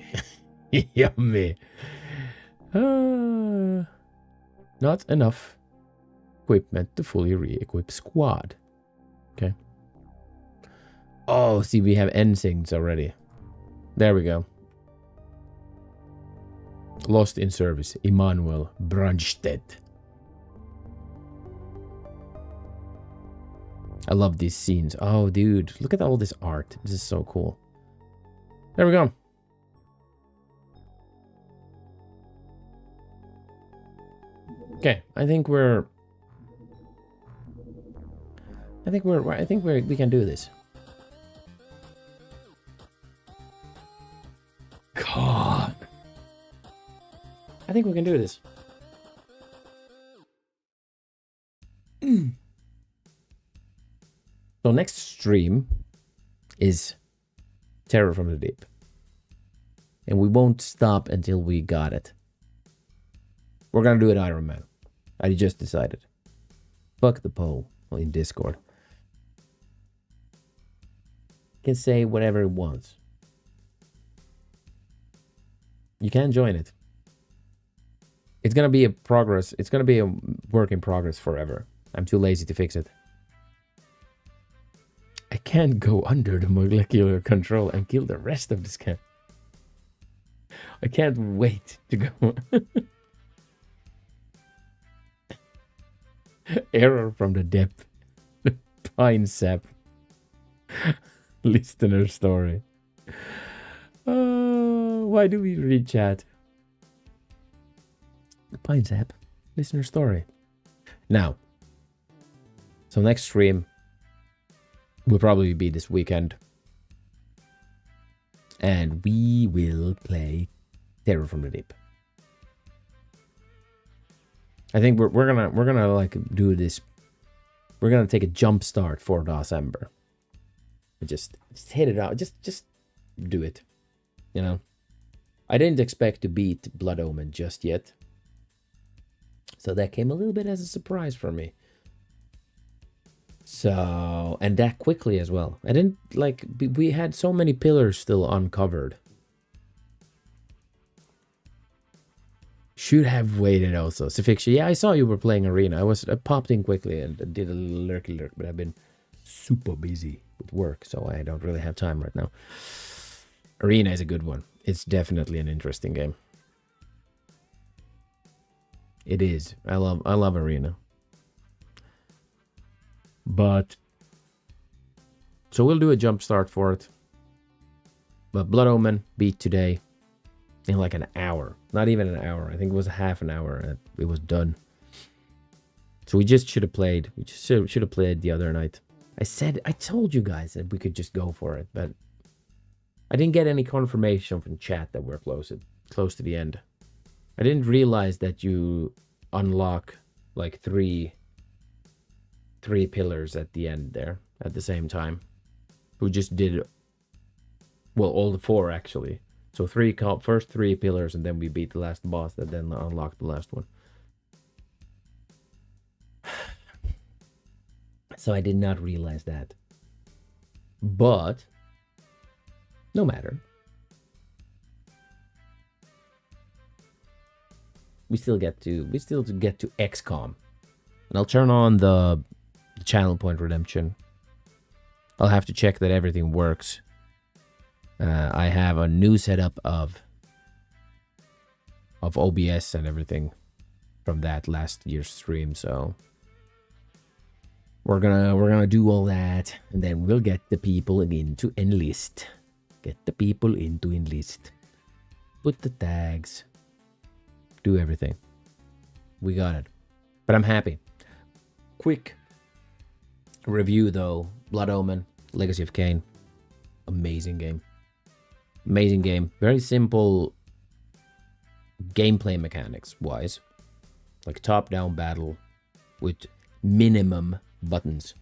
Yummy. Not enough equipment to fully re-equip squad. Okay. Oh, see, we have ensigns already. There we go. Lost in service, Immanuel Brandstedt. I love these scenes. Oh, dude, look at all this art. This is so cool. There we go. Okay, I think we can do this. God. I think we can do this. So next stream is Terror from the Deep. And we won't stop until we got it. We're gonna do it Iron Man. I just decided. Fuck the poll in Discord. Can say whatever it wants. You can join it. It's gonna be a progress. It's gonna be a work in progress forever. I'm too lazy to fix it. I can't go under the molecular control and kill the rest of the scan. I can't wait to go. Error from the depth. Pine sap. Listener story. Why do we read chat? Pine sap. Listener story. Now. So next stream will probably be this weekend. And we will play Terror from the Deep. I think we're gonna like do this. We're gonna take a jump start for December. Just hit it out. Just do it. You know. I didn't expect to beat Blood Omen just yet. So that came a little bit as a surprise for me. So, and that quickly as well. I didn't like, we had so many pillars still uncovered. Should have waited also. Sufixia, yeah, I saw you were playing Arena. I popped in quickly and did a little lurky lurk, but I've been super busy with work, so I don't really have time right now. Arena is a good one. It's definitely an interesting game. It is. I love Arena. But so we'll do a jump start for it. But Blood Omen beat today in like an hour. Not even an hour. I think it was half an hour and it was done. So we just should have played. We just should have played the other night. I told you guys that we could just go for it, but I didn't get any confirmation from chat that we're close to the end. I didn't realize that you unlock like three pillars at the end there at the same time. We just did, well, all the four actually. So first three pillars, and then we beat the last boss that then unlocked the last one. So I did not realize that. But no matter. We still get to XCOM. And I'll turn on the channel point redemption. I'll have to check that everything works. I have a new setup of OBS and everything from that last year's stream, so we're gonna do all that, and then we'll get the people into enlist. Get the people into enlist. Put the tags. Do everything. We got it. But I'm happy. Quick review though. Blood Omen, Legacy of Kain. Amazing game. Amazing game. Very simple gameplay mechanics wise. Like top-down battle with minimum buttons.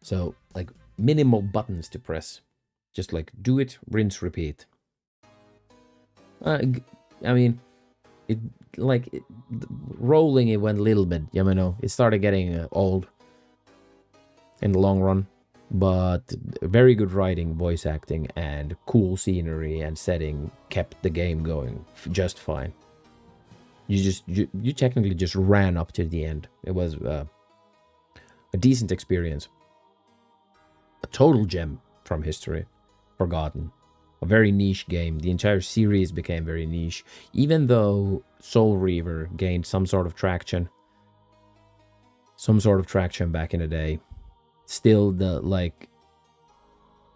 So like minimal buttons to press. Just like do it, rinse, repeat. I mean, rolling it went a little bit, you know. It started getting old. in the long run. But very good writing, voice acting, and cool scenery and setting kept the game going just fine. You technically just ran up to the end. It was a decent experience. A total gem from history, forgotten. A very niche game. The entire series became very niche, even though Soul Reaver gained some sort of traction back in the day. Still,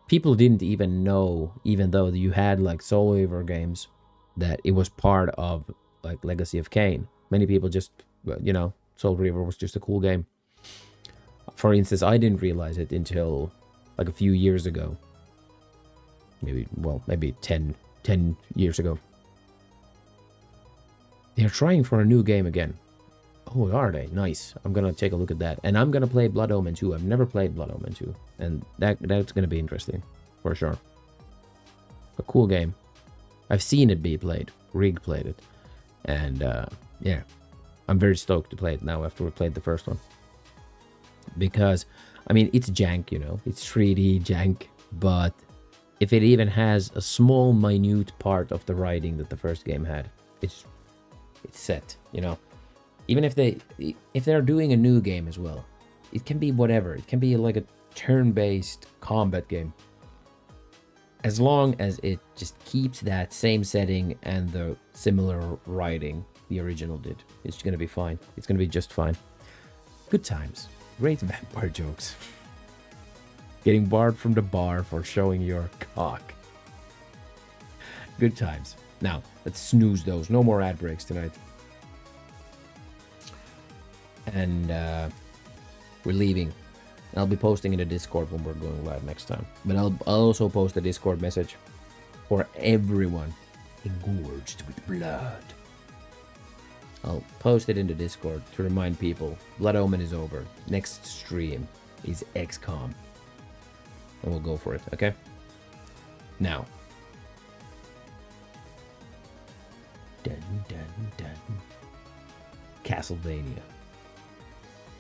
people didn't even know, even though you had like Soul Reaver games, that it was part of like Legacy of Kain. Many people just, Soul Reaver was just a cool game. For instance, I didn't realize it until like a few years ago. Maybe 10 years ago. They're trying for a new game again. Oh, are they? Nice. I'm gonna take a look at that. And I'm gonna play Blood Omen 2. I've never played Blood Omen 2. And that's gonna be interesting. For sure. A cool game. I've seen it be played. Rig played it. And, yeah. I'm very stoked to play it now after we played the first one. Because, I mean, it's jank, It's 3D jank. But if it even has a small, minute part of the writing that the first game had, it's set, Even if they're doing a new game as well, it can be whatever. It can be like a turn-based combat game. As long as it just keeps that same setting and the similar writing the original did. It's going to be fine. It's going to be just fine. Good times. Great vampire jokes. Getting barred from the bar for showing your cock. Good times. Now, let's snooze those. No more ad breaks tonight. And we're leaving. I'll be posting in the Discord when we're going live next time. But I'll also post a Discord message for everyone engorged with blood. I'll post it in the Discord to remind people Blood Omen is over. Next stream is XCOM. And we'll go for it, okay? Now. Dun, dun, dun. Castlevania.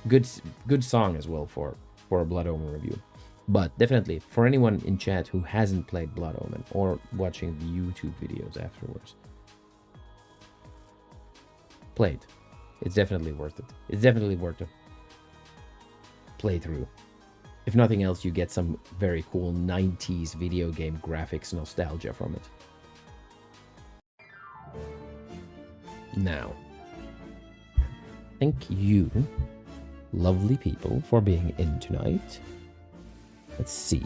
Good song as well for a Blood Omen review. But definitely, for anyone in chat who hasn't played Blood Omen or watching the YouTube videos afterwards, play it. It's definitely worth it. It's definitely worth a playthrough. If nothing else, you get some very cool 90s video game graphics nostalgia from it. Now, thank you, lovely people, for being in tonight. Let's see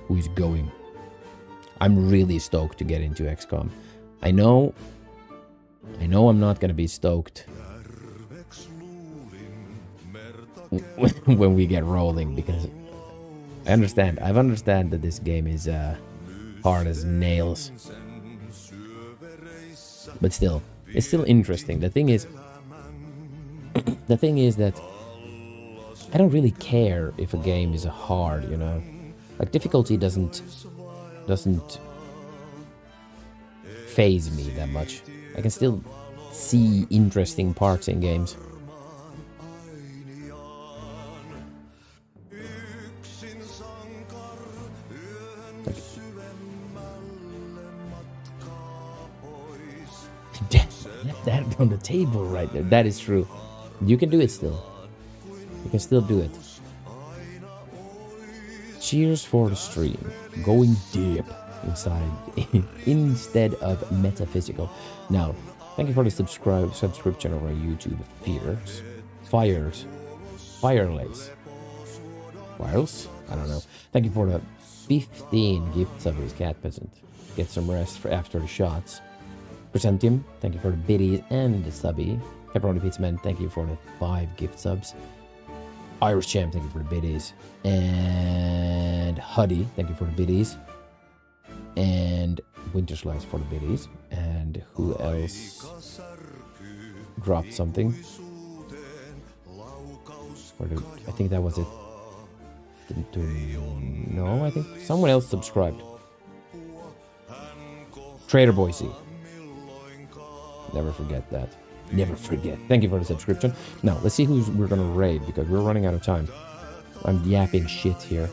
who's going. I'm really stoked to get into XCOM. I know I'm not going to be stoked when we get rolling, because I understand that this game is hard as nails. But still, it's still interesting. The thing is that I don't really care if a game is hard, Like, difficulty doesn't faze me that much. I can still see interesting parts in games. Left that on the table right there. That is true. You can do it still. You can still do it. Cheers for the stream. Going deep inside instead of metaphysical. Now, thank you for the subscription over YouTube. Firelace. Wireless? I don't know. Thank you for the 15 gift subs, Cat Peasant. Get some rest for after the shots. Presentium, thank you for the biddies and the subby. Pepperoni Pizza Man, thank you for the 5 gift subs. Irish Champ, thank you for the biddies. And Huddy, thank you for the biddies. And Winter Slice for the biddies. And who else dropped something? I think that was it. No, I think someone else subscribed. Trader Boise. Never forget that. Never forget. Thank you for the subscription. Now, let's see who we're going to raid, because we're running out of time. I'm yapping shit here.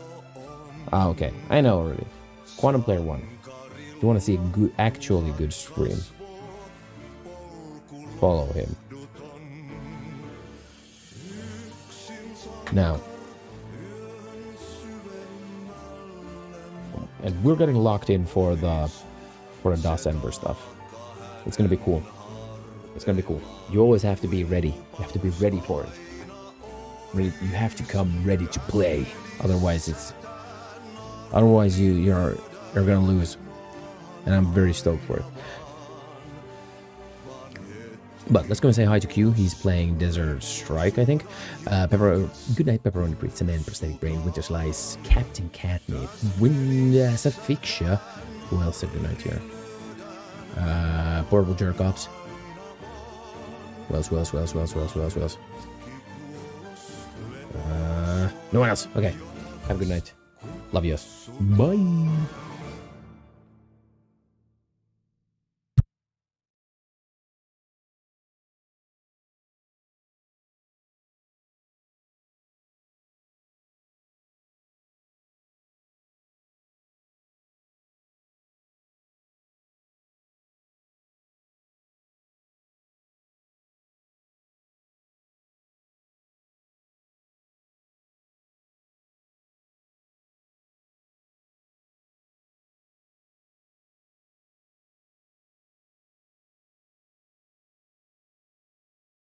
Ah, okay. I know already. Quantum Player 1. If you want to see a good, actually good stream, follow him. Now. And we're getting locked in for the DOS Ember stuff. It's gonna be cool. It's gonna be cool. You always have to be ready. You have to be ready for it. You have to come ready to play. Otherwise you're gonna lose. And I'm very stoked for it. But let's go and say hi to Q. He's playing Desert Strike, I think. Good night, Pepperoni Priest, and then Prosthetic Brain, Winter Slice, Captain Catnip, Wind as a Fixture. Who else said good night here? Portable Jerk Ops. Who else? No one else. Okay. Have a good night. Love you. Bye.